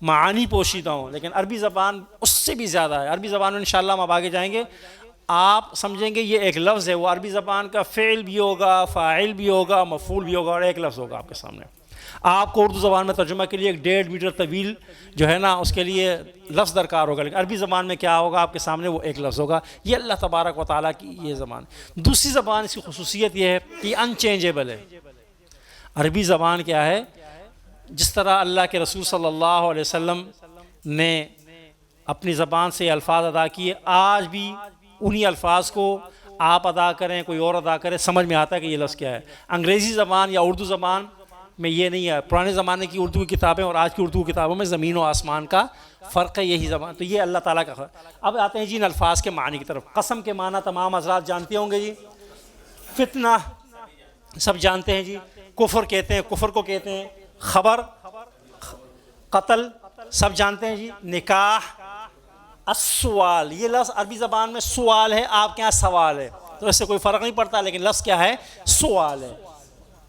معانی پوشیدہ ہوں. لیکن عربی زبان اس سے بھی زیادہ ہے. عربی زبان میں انشاءاللہ ہم اب آگے جائیں گے، آپ سمجھیں گے یہ ایک لفظ ہے، وہ عربی زبان کا فعل بھی ہوگا، فاعل بھی ہوگا، مفعول بھی ہوگا، اور ایک لفظ ہوگا آپ کے سامنے. آپ کو اردو زبان میں ترجمہ کے لیے 1.5 میٹر طویل جو ہے نا اس کے لیے لفظ درکار ہوگا، لیکن عربی زبان میں کیا ہوگا؟ آپ کے سامنے وہ ایک لفظ ہوگا. یہ اللہ تبارک و تعالیٰ کی یہ زبان. دوسری زبان اس کی خصوصیت یہ ہے کہ ان چینجیبل ہے. عربی زبان کیا ہے؟ جس طرح اللہ کے رسول صلی اللہ علیہ وسلم نے اپنی زبان سے الفاظ ادا کیے، آج بھی انہی الفاظ کو آپ ادا کریں، کوئی اور ادا کرے، سمجھ میں آتا ہے کہ یہ لفظ کیا ہے۔ انگریزی زبان یا اردو زبان میں یہ نہیں ہے۔ پرانے زمانے کی اردو کی کتابیں اور آج کی اردو کی کتابوں میں زمین و آسمان کا فرق ہے، یہی زبان۔ تو یہ اللہ تعالیٰ کا اب آتے ہیں جی ان الفاظ کے معنی کی طرف۔ قسم کے معنی تمام حضرات جانتے ہوں گے جی، فتنہ سب جانتے ہیں جی، کفر کہتے ہیں، کفر کو کہتے ہیں، خبر، قتل سب جانتے ہیں جی، نکاح، السوال، یہ لفظ عربی زبان میں سوال ہے، آپ کے یہاں سوال ہے، تو اس سے کوئی فرق نہیں پڑتا، لیکن لفظ کیا ہے؟ سوال ہے۔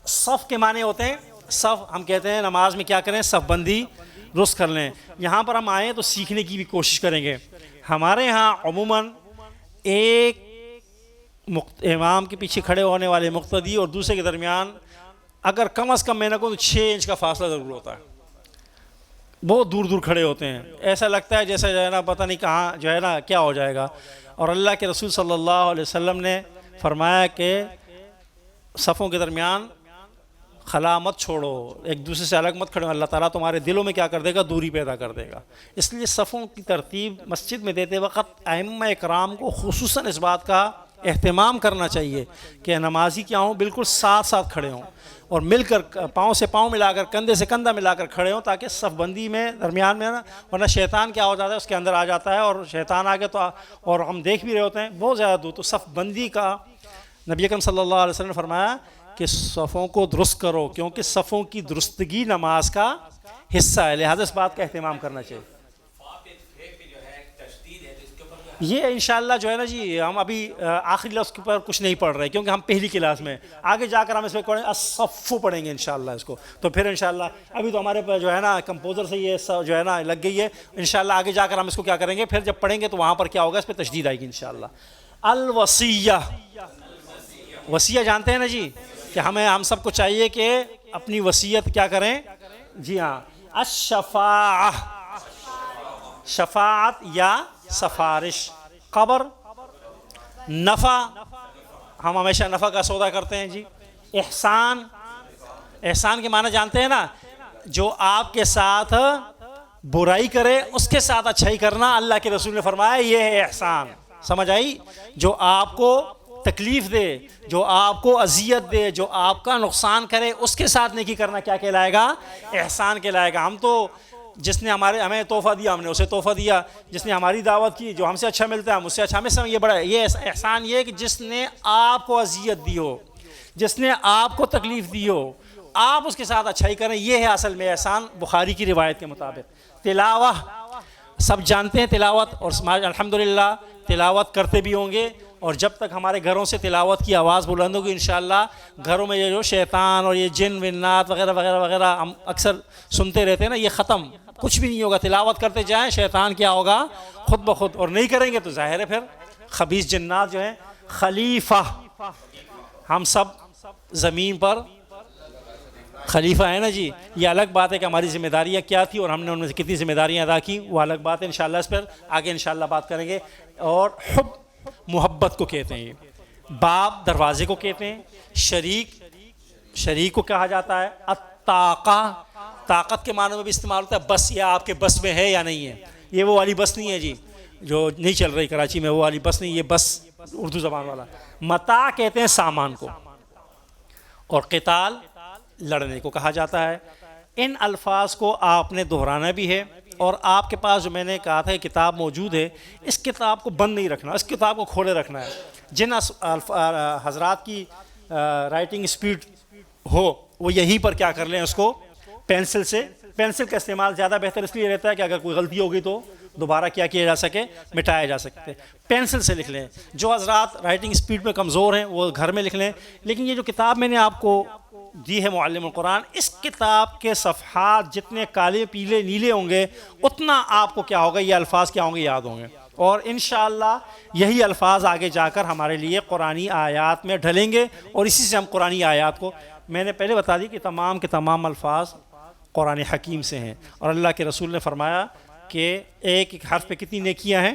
صف کے معنی ہوتے ہیں، صف ہم کہتے ہیں نماز میں کیا کریں؟ صف بندی درست کر لیں۔ یہاں پر ہم آئیں تو سیکھنے کی بھی کوشش کریں گے۔ ہمارے یہاں عموماً ایک امام کے پیچھے کھڑے ہونے والے مقتدی اور دوسرے کے درمیان اگر کم از کم میں نہ کہوں تو 6 انچ کا فاصلہ ضرور ہوتا ہے، بہت دور دور کھڑے ہوتے ہیں، ایسا لگتا ہے جیسے جو ہے نا پتہ نہیں کہاں جو ہے نا کیا ہو جائے گا۔ اور اللہ کے رسول صلی اللہ علیہ وسلم نے فرمایا کہ صفوں کے درمیان خلا مت چھوڑو، ایک دوسرے سے الگ مت کھڑے ہو، اللہ تعالیٰ تمہارے دلوں میں کیا کر دے گا؟ دوری پیدا کر دے گا۔ اس لیے صفوں کی ترتیب مسجد میں دیتے وقت ائمہ اکرام کو خصوصاً اس بات کا اہتمام کرنا چاہیے کہ نمازی کیا ہوں؟ بالکل ساتھ ساتھ کھڑے ہوں اور مل کر پاؤں سے پاؤں ملا کر، کندھے سے کندھا ملا کر کھڑے ہوں، تاکہ صف بندی میں درمیان میں نا، ورنہ شیطان کیا ہو جاتا ہے؟ اس کے اندر آ جاتا ہے، اور شیطان آگے تو اور ہم دیکھ بھی رہے ہوتے ہیں بہت زیادہ دور۔ تو صف بندی کا نبی اکرم صلی اللہ علیہ وسلم نے فرمایا کہ صفوں کو درست کرو، کیونکہ صفوں کی درستگی نماز کا حصہ ہے، لہذا اس بات کا اہتمام کرنا چاہیے۔ یہ انشاءاللہ جو ہے نا جی، ہم ابھی آخری لفظ کے اوپر کچھ نہیں پڑھ رہے کیونکہ ہم پہلی کلاس میں، آگے جا کر ہم اس میں الصف پڑھیں گے انشاءاللہ اس کو، تو پھر انشاءاللہ ابھی تو ہمارے پاس جو ہے نا کمپوزر سے یہ جو ہے نا لگ گئی ہے، انشاءاللہ آگے جا کر ہم اس کو کیا کریں گے، پھر جب پڑھیں گے تو وہاں پر کیا ہوگا؟ اس پہ تشدید آئے گی انشاءاللہ۔ الوصیہ، وصیہ جانتے ہیں نا جی، کہ ہم سب کو چاہیے کہ اپنی وصیت کیا کریں؟ جی ہاں۔ الشفاعہ، شفاعت یا سفارش، قبر، نفع، ہم ہمیشہ نفع کا سودا کرتے ہیں جی۔ احسان، احسان کے معنی جانتے ہیں نا، جو آپ کے ساتھ برائی کرے اس کے ساتھ اچھائی کرنا، اللہ کے رسول نے فرمایا یہ ہے احسان، سمجھ آئی؟ جو آپ کو تکلیف دے، جو آپ کو اذیت دے، جو آپ کا نقصان کرے، اس کے ساتھ نیکی کرنا کیا کہلائے گا؟ احسان کہلائے گا۔ ہم تو جس نے ہمیں تحفہ دیا ہم نے اسے تحفہ دیا، جس نے ہماری دعوت کی، جو ہم سے اچھا ملتا ہے ہم اس سے اچھا، ہمیں یہ بڑا ہے، یہ احسان یہ ہے کہ جس نے آپ کو اذیت دی ہو، جس نے آپ کو تکلیف دی ہو، آپ اس کے ساتھ اچھائی کریں، یہ ہے اصل میں احسان، بخاری کی روایت کے مطابق۔ تلاوہ، سب جانتے ہیں تلاوت، اور الحمدللہ تلاوت کرتے بھی ہوں گے، اور جب تک ہمارے گھروں سے تلاوت کی آواز بلند ہوگی انشاءاللہ گھروں میں یہ جو شیطان اور یہ جن ونات وغیرہ وغیرہ وغیرہ ہم اکثر سنتے رہتے ہیں نا، یہ ختم، کچھ بھی نہیں ہوگا۔ تلاوت کرتے جائیں، شیطان کیا ہوگا؟ خود بخود، اور نہیں کریں گے تو ظاہر ہے پھر خبیث جنات جو ہیں۔ خلیفہ، ہم سب زمین پر خلیفہ ہیں نا جی، یہ الگ بات ہے کہ ہماری ذمہ داریاں کیا تھی اور ہم نے ان میں سے کتنی ذمہ داریاں ادا کی، وہ الگ بات ہے، انشاءاللہ اس پر آگے انشاءاللہ بات کریں گے۔ اور حب، محبت کو کہتے ہیں، باب دروازے کو کہتے ہیں، شریک کو کہا جاتا ہے۔ الطاقہ، طاقت کے معنی میں بھی استعمال ہوتا ہے، بس یہ آپ کے بس میں ہے یا نہیں ہے، یہ وہ والی بس نہیں ہے جی جو نہیں چل رہی کراچی میں، وہ والی بس نہیں، یہ بس اردو زبان والا۔ متاع کہتے ہیں سامان کو، اور قتال لڑنے کو کہا جاتا ہے۔ ان الفاظ کو آپ نے دہرانا بھی ہے، اور آپ کے پاس جو میں نے کہا تھا کتاب موجود ہے، اس کتاب کو بند نہیں رکھنا، اس کتاب کو کھولے رکھنا ہے۔ جن حضرات کی رائٹنگ سپیڈ ہو وہ یہیں پر کیا کر لیں، اس کو پینسل کا استعمال زیادہ بہتر اس لیے رہتا ہے کہ اگر کوئی غلطی ہوگی تو دوبارہ کیا کیا جا سکے، مٹایا جا سکتے، پینسل سے لکھ لیں۔ جو حضرات رائٹنگ سپیڈ میں کمزور ہیں وہ گھر میں لکھ لیں، لیکن یہ جو کتاب میں نے آپ کو دی ہے معلم القرآن، اس کتاب کے صفحات جتنے کالے پیلے نیلے ہوں گے اتنا آپ کو کیا ہوگا، یہ الفاظ کیا ہوں گے، یاد ہوں گے، اور انشاءاللہ یہی الفاظ آگے جا کر ہمارے لیے قرآنی آیات میں ڈھلیں گے، اور اسی سے ہم قرآنی آیات کو، میں نے پہلے بتا دی کہ تمام کے تمام الفاظ قرآن حکیم سے ہیں، اور اللہ کے رسول نے فرمایا کہ ایک ایک حرف پہ کتنی نیکیاں ہیں؟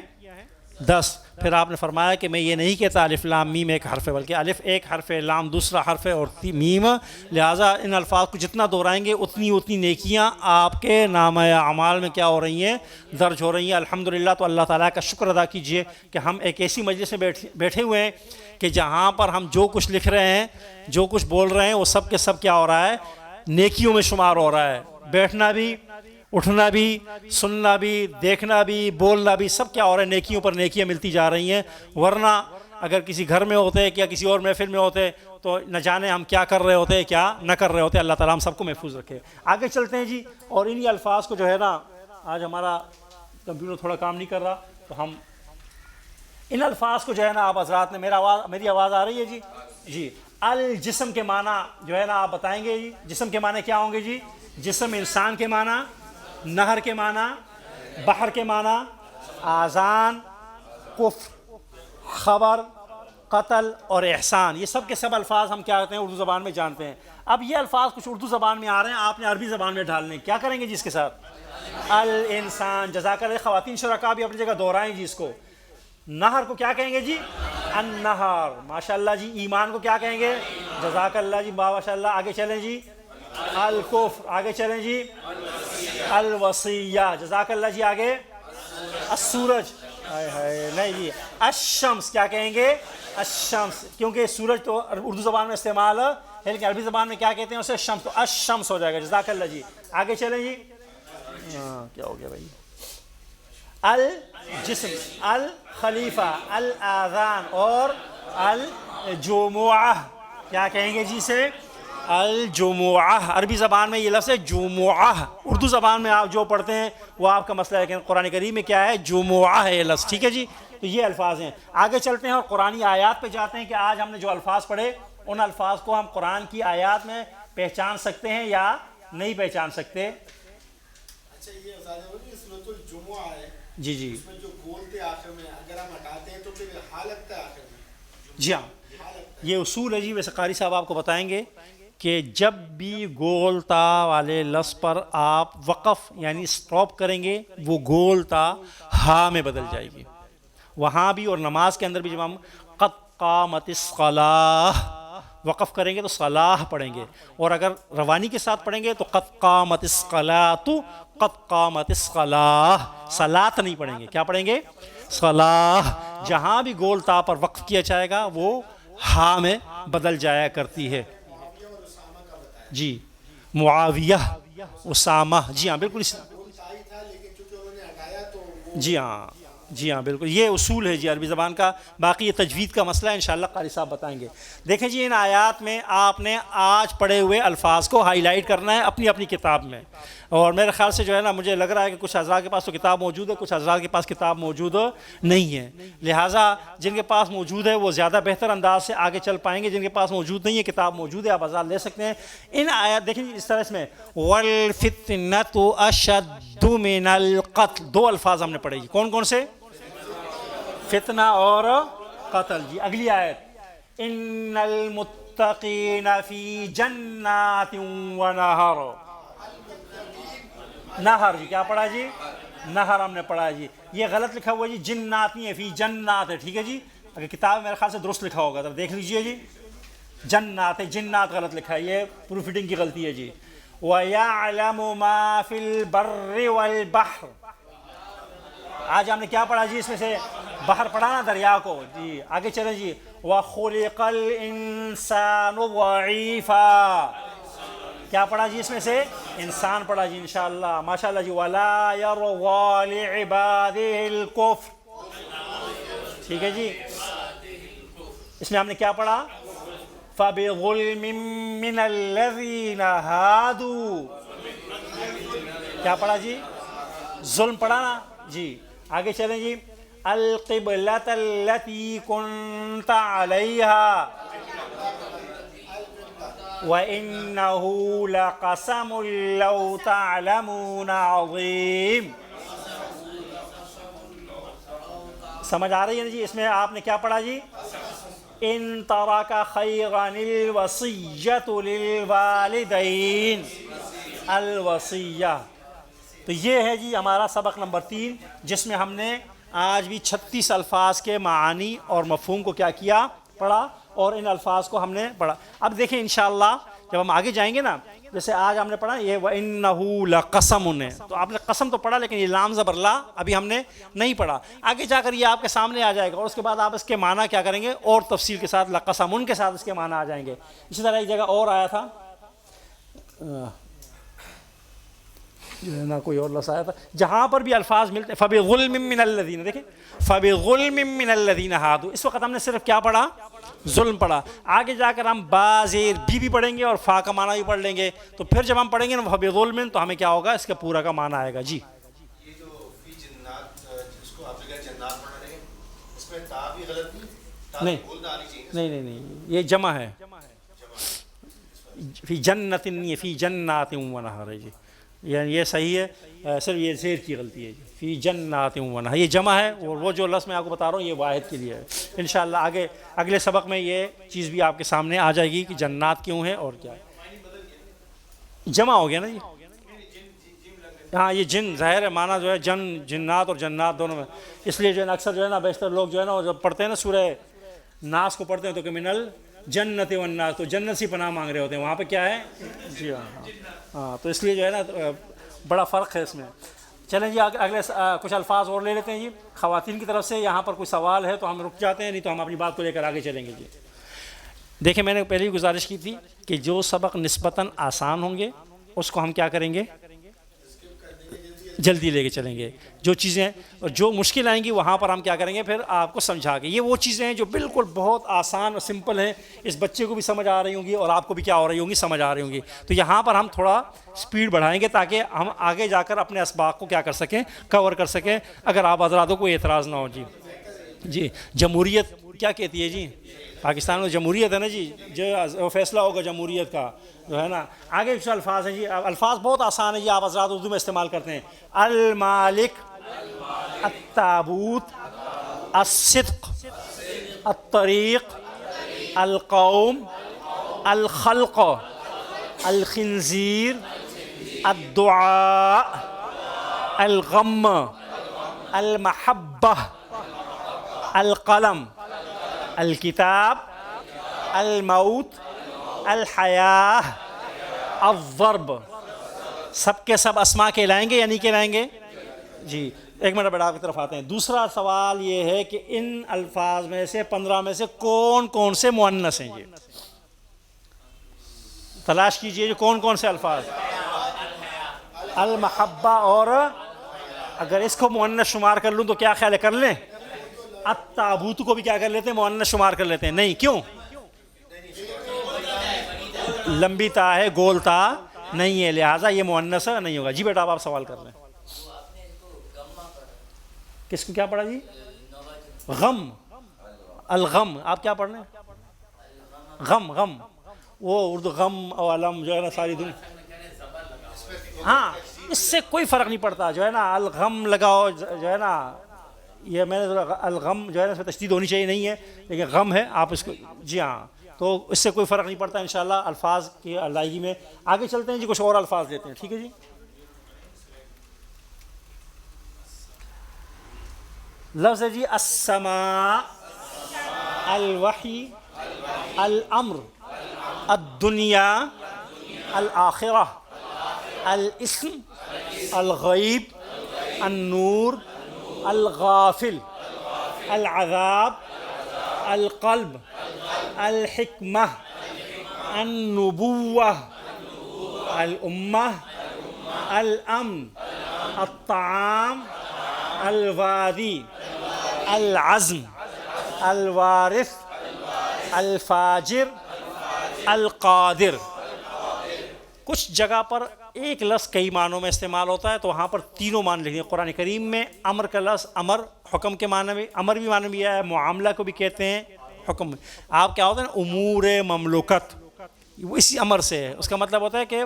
10. پھر آپ نے فرمایا کہ میں یہ نہیں کہتا الف لام میم ایک حرف ہے، بلکہ الف ایک حرف ہے، لام دوسرا حرف ہے اور میم، لہٰذا ان الفاظ کو جتنا دہرائیں گے اتنی نیکیاں آپ کے نامہ اعمال میں کیا ہو رہی ہیں، درج ہو رہی ہیں الحمدللہ. تو اللہ تعالیٰ کا شکر ادا کیجئے کہ ہم ایک ایسی مجلس میں بیٹھے ہوئے ہیں کہ جہاں پر ہم جو کچھ لکھ رہے ہیں، جو کچھ بول رہے ہیں، وہ سب کے سب کیا ہو رہا ہے، نیکیوں میں شمار ہو رہا ہے. بیٹھنا بھی، اٹھنا بھی، سننا بھی، دیکھنا بھی، بولنا بھی، سب کیا ہو رہا ہے، نیکیوں پر نیکیاں ملتی جا رہی ہیں. ورنہ اگر کسی گھر میں ہوتے یا کسی اور محفل میں ہوتے تو نہ جانے ہم کیا کر رہے ہوتے، کیا نہ کر رہے ہوتے. اللہ تعالیٰ ہم سب کو محفوظ رکھے. آگے چلتے ہیں جی. اور انہی الفاظ کو جو ہے نا، آج ہمارا کمپیوٹر تھوڑا کام نہیں کر رہا تو ہم ان الفاظ کو جو ہے نا، آپ حضرات نے میری آواز آ رہی ہے جی؟ جی. الجسم کے معنی جو ہے نا آپ بتائیں گے جی. جسم کے معنی کیا ہوں گے جی؟ جسم انسان کے معنی، نہر کے معنی، بحر کے معنی، آذان، کفر، خبر، قتل اور احسان. یہ سب کے سب الفاظ ہم کیا کہتے ہیں، اردو زبان میں جانتے ہیں. اب یہ الفاظ کچھ اردو زبان میں آ رہے ہیں، آپ نے عربی زبان میں ڈھالنے. کیا کریں گے جی اس کے ساتھ؟ الانسان. جزاک اللہ. خواتین شرکا بھی اپنی جگہ دہرائیں جی اس کو. نہر کو کیا کہیں گے جی؟ النہر. ماشاءاللہ جی. ایمان کو کیا کہیں گے؟ جزاک اللہ جی، ماشاء اللہ. آگے چلیں جی. الکفر. آگے چلیں جی. الوصیہ. جزاک اللہ جی. آگے. السورج. نہیں جی. الشمس. کیا کہیں گے؟ الشمس. کیونکہ سورج تو اردو زبان میں استعمال ہے، لیکن عربی زبان میں کیا کہتے ہیں اسے؟ شمس. تو الشمس ہو جائے گا. جزاک اللہ جی. آگے چلیں جی. کیا ہو گیا بھائی؟ الجسم، الخلیفہ، الاذان اور الجمعہ. کیا کہیں گے جی اسے؟ الجمعہ. عربی زبان میں یہ لفظ ہے جمعہ. اردو زبان میں آپ جو پڑھتے ہیں وہ آپ کا مسئلہ ہے، لیکن قرآن کریم میں کیا ہے؟ جمعہ ہے یہ لفظ. ٹھیک ہے جی. تو یہ الفاظ ہیں. آگے چلتے ہیں اور قرآنی آیات پہ جاتے ہیں کہ آج ہم نے جو الفاظ پڑھے ان الفاظ کو ہم قرآن کی آیات میں پہچان سکتے ہیں یا نہیں پہچان سکتے. اچھا یہ سورۃ الجمعہ ہے جی جی. اس میں جو گول تھے آخر میں اگر ہم ہٹاتے ہیں تو پھر ہا لگتا ہے آخر میں. جی ہاں، یہ اصول ہے جی. ویسے قاری صاحب آپ کو بتائیں گے کہ جب بھی گول تا والے لفظ پر آپ وقف یعنی سٹاپ کریں گے، وہ گول تا ہا میں بدل جائے گی. وہاں بھی اور نماز کے اندر بھی جب ہم قد قامت الصلاۃ وقف کریں گے تو صلاح پڑھیں گے، اور اگر روانی کے ساتھ پڑھیں گے تو قد قامت الصلاۃ، قد قامت الصلاۃ، صلاۃ نہیں پڑھیں گے. کیا پڑھیں گے؟ صلاح. جہاں بھی گول تا پر وقف کیا جائے گا وہ ہا میں بدل جایا کرتی ہے. جی. معاویہ، اسامہ. جی ہاں بالکل. جی ہاں، جی ہاں بالکل. یہ اصول ہے جی عربی زبان کا. باقی یہ تجوید کا مسئلہ ہے، انشاءاللہ قاری صاحب بتائیں گے. دیکھیں جی ان آیات میں آپ نے آج پڑھے ہوئے الفاظ کو ہائی لائٹ کرنا ہے اپنی اپنی کتاب میں. اور میرے خیال سے جو ہے نا، مجھے لگ رہا ہے کہ کچھ حضرات کے پاس تو کتاب موجود ہے، کچھ حضرات کے پاس کتاب موجود نہیں ہے. لہٰذا جن کے پاس موجود ہے وہ زیادہ بہتر انداز سے آگے چل پائیں گے. جن کے پاس موجود نہیں ہے، کتاب موجود ہے، آپ حضرات لے سکتے ہیں. ان آیات دیکھیں جی اس طرح اس میں وَالْفِتْنَةُ أَشَدُّ مِنَ الْقَتْلِ. دو الفاظ ہم نے پڑھے جی. کون کون سے؟ فتنہ اور قتل. جی اگلی آیت. ان المتقین فی جنات ونہر. نہر جی کیا پڑھا جی؟ نہر ہم نے پڑھا جی. یہ غلط لکھا ہوا ہے جی، جنات نہیں ہے، فی جنات ہے. ٹھیک ہے جی. اگر کتاب میرے خیال سے درست لکھا ہوگا تو دیکھ لیجئے جی. جنات ہے، جنات غلط لکھا ہے، یہ پروف ریڈنگ کی غلطی ہے جی. وَيَعْلَمُ مَا فِي الْبَرِّ وَالْبَحْرِ. آج ہم نے کیا پڑھا جی؟ اس میں سے بحر پڑھا نا، دریا کو. جی آگے چلیں جی. وَخُلِقَ الْإِنسَانُ ضَعِيفًا. کیا پڑھا جی؟ اس میں سے انسان پڑھا جی انشاءاللہ. ماشاءاللہ جی. وَلَا يَرْضَىٰ لِعِبَادِهِ الْكُفْرَ. ٹھیک ہے جی. اس میں ہم نے کیا پڑھا؟ فَبِظُلْمٍ مِّنَ الَّذِينَ هَادُوا. کیا پڑھا جی؟ ظلم پڑھا نا جی. آگے چلیں جی. القبلۃ التی کنت علیہا وَإِنَّهُ لَقَسَمٌ لَوْ تَعْلَمُونَ عَظِيمٌ. سمجھ آ رہی ہے جی؟ اس میں آپ نے کیا پڑھا جی؟ ان ترک خیرا الوصیۃ للوالدین. الوصیہ. تو یہ ہے جی ہمارا سبق نمبر 3 جس میں ہم نے آج بھی 36 الفاظ کے معانی اور مفہوم کو کیا کیا؟ پڑھا، اور ان الفاظ کو ہم نے پڑھا۔ اب دیکھیں انشاءاللہ جب ہم آگے جائیں گے نا، جیسے آج ہم نے پڑھا یہ وَإِنَّهُ لَقَسَمٌ ہے، تو آپ نے قسم تو پڑھا لیکن یہ لام زبر لا ابھی ہم نے نہیں پڑھا، آگے جا کر یہ آپ کے سامنے آ جائے گا، اور اس کے بعد آپ اس کے معنی کیا کریں گے اور تفصیل کے ساتھ لَقَسَمٌ کے ساتھ اس کے معنی آ جائیں گے۔ اسی طرح ایک جگہ اور آیا تھا جو ہے نا، کوئی اور لفظ آیا تھا جہاں پر بھی الفاظ ملتے ہیں فَبِظُلْمٍ مِّنَ الَّذِينَ، دیکھیں فَبِظُلْمٍ مِّنَ الَّذِينَ هَادُوا، اس وقت ہم نے صرف کیا پڑھا؟ ظلم پڑھا۔ آگے جا کر ہم با زیر بی بھی پڑھیں گے اور فا کا معنی بھی پڑھ لیں گے، تو پھر جب ہم پڑھیں گے نا فَبِظُلْمٍ تو ہمیں کیا ہوگا؟ اس کا پورا کا معنی آئے گا۔ جی یہ جو فی جنات جس کو آپ جگہ جنات پڑھا رہے ہیں، اس میں تا بھی غلط نہیں، نہیں بولنا آنی چاہیے۔ نہیں، یہ جمع ہے، فی جنت نہیں، فی جنات ونہر، جی یعنی یہ صحیح ہے، صرف یہ زیر کی غلطی ہے، جی فی جنات ونہر، یہ جمع ہے، اور وہ جو لفظ میں آپ کو بتا رہا ہوں یہ واحد کے لیے ہے۔ انشاءاللہ آگے اگلے سبق میں یہ چیز بھی آپ کے سامنے آ جائے گی کہ جنات کیوں ہے اور کیا ہے۔ جمع ہو گیا نا جی، ہاں یہ جن ظاہر ہے معنی جو ہے جنات اور جنات دونوں میں، اس لیے جو ہے نا اکثر جو ہے نا بیشتر لوگ جو ہے نا جب پڑھتے ہیں نا سورہ ناس کو پڑھتے ہیں تو کہ منل جنت والناس، تو جنت سے پناہ مانگ رہے ہوتے ہیں، وہاں پہ کیا ہے؟ جی ہاں، تو اس لیے جو ہے نا بڑا فرق ہے اس میں۔ چلیں جی اگلے کچھ الفاظ اور لے لیتے ہیں جی خواتین کی طرف سے، یہاں پر کوئی سوال ہے تو ہم رک جاتے ہیں، نہیں تو ہم اپنی بات کو لے کر آگے چلیں گے۔ جی دیکھیں میں نے پہلے ہی گزارش کی تھی کہ جو سبق نسبتاً آسان ہوں گے اس کو ہم کیا کریں گے؟ جلدی لے کے چلیں گے۔ جو چیزیں اور جو مشکل آئیں گی وہاں پر ہم کیا کریں گے؟ پھر آپ کو سمجھا کے، یہ وہ چیزیں ہیں جو بالکل بہت آسان اور سمپل ہیں، اس بچے کو بھی سمجھ آ رہی ہوں گی اور آپ کو بھی کیا ہو رہی ہوں گی؟ سمجھ آ رہی ہوں گی۔ تو یہاں پر ہم تھوڑا سپیڈ بڑھائیں گے تاکہ ہم آگے جا کر اپنے اسباق کو کیا کر سکیں؟ کور کر سکیں، اگر آپ حضراتوں کو اعتراض نہ ہو۔ جی جمہوریت کیا کہتی ہے جی؟ پاکستان میں جمہوریت ہے نا جی، جو فیصلہ ہوگا جمہوریت کا جو ہے نا۔ آگے کچھ الفاظ ہیں جی، الفاظ بہت آسان ہیں جی، آپ حضرات اردو میں استعمال کرتے ہیں۔ المالک، التابوت، الصدق، الطریق، القوم، الخلق، الخنزیر، الدعاء، الغم، المحبہ، القلم، الکتاب، الموت، الحیاہ، الضرب، سب کے سب اسماء کہلائیں گے یا نہیں کہلائیں گے؟ جی ایک منٹ بیٹا آپ کی طرف آتے ہیں۔ دوسرا سوال یہ ہے کہ ان الفاظ میں سے 15 میں سے کون کون سے مؤنث ہیں؟ یہ تلاش کیجئے جو کون کون سے الفاظ؟ المحبہ، اور اگر اس کو مؤنث شمار کر لوں تو کیا خیال ہے کر لیں؟ التابوت کو بھی کیا کر لیتے ہیں؟ مؤنث شمار کر لیتے ہیں؟ نہیں، کیوں؟ لمبی تا ہے، گول تا نہیں ہے، لہٰذا یہ مؤنث نہیں ہوگا۔ جی بیٹا آپ سوال کر لیں۔ کس کو کیا پڑھا جی؟ غم، الغم، آپ کیا پڑھ رہے ہیں؟ غم، غم، وہ اردو غم اور علم جو ہے نا ساری دنیا، ہاں اس سے کوئی فرق نہیں پڑتا جو ہے نا، الغم لگاؤ جو ہے نا، یہ میں نے الغم جو ہے نا اس میں تشدید ہونی چاہیے نہیں ہے، لیکن غم ہے آپ اس کو، جی ہاں، تو اس سے کوئی فرق نہیں پڑتا انشاءاللہ الفاظ کی ادائیگی میں۔ آگے چلتے ہیں جی، کچھ اور الفاظ لیتے ہیں، ٹھیک ہے جی۔ لفظ ہے جی السماء، الوحی، الامر، الدنیا، الآخرہ، الاسم، الغیب، النور، الغافل، العذاب، القلب، الحکمہ، النبوہ، الامہ، الامن، الطعام، الوادی، العزم، الوارث، الفاجر، القادر۔ کچھ جگہ پر ایک لفظ کئی معنوں میں استعمال ہوتا ہے تو وہاں پر تینوں معنی لکھیں۔ قرآن کریم میں امر کا لفظ، امر حکم کے معنی میں، امر بھی معنی بھی ہے، معاملہ کو بھی کہتے ہیں حکم میں۔ آپ کیا ہوتا ہے نا، امور مملوکت، وہ اسی امر سے ہے، اس کا مطلب ہوتا ہے کہ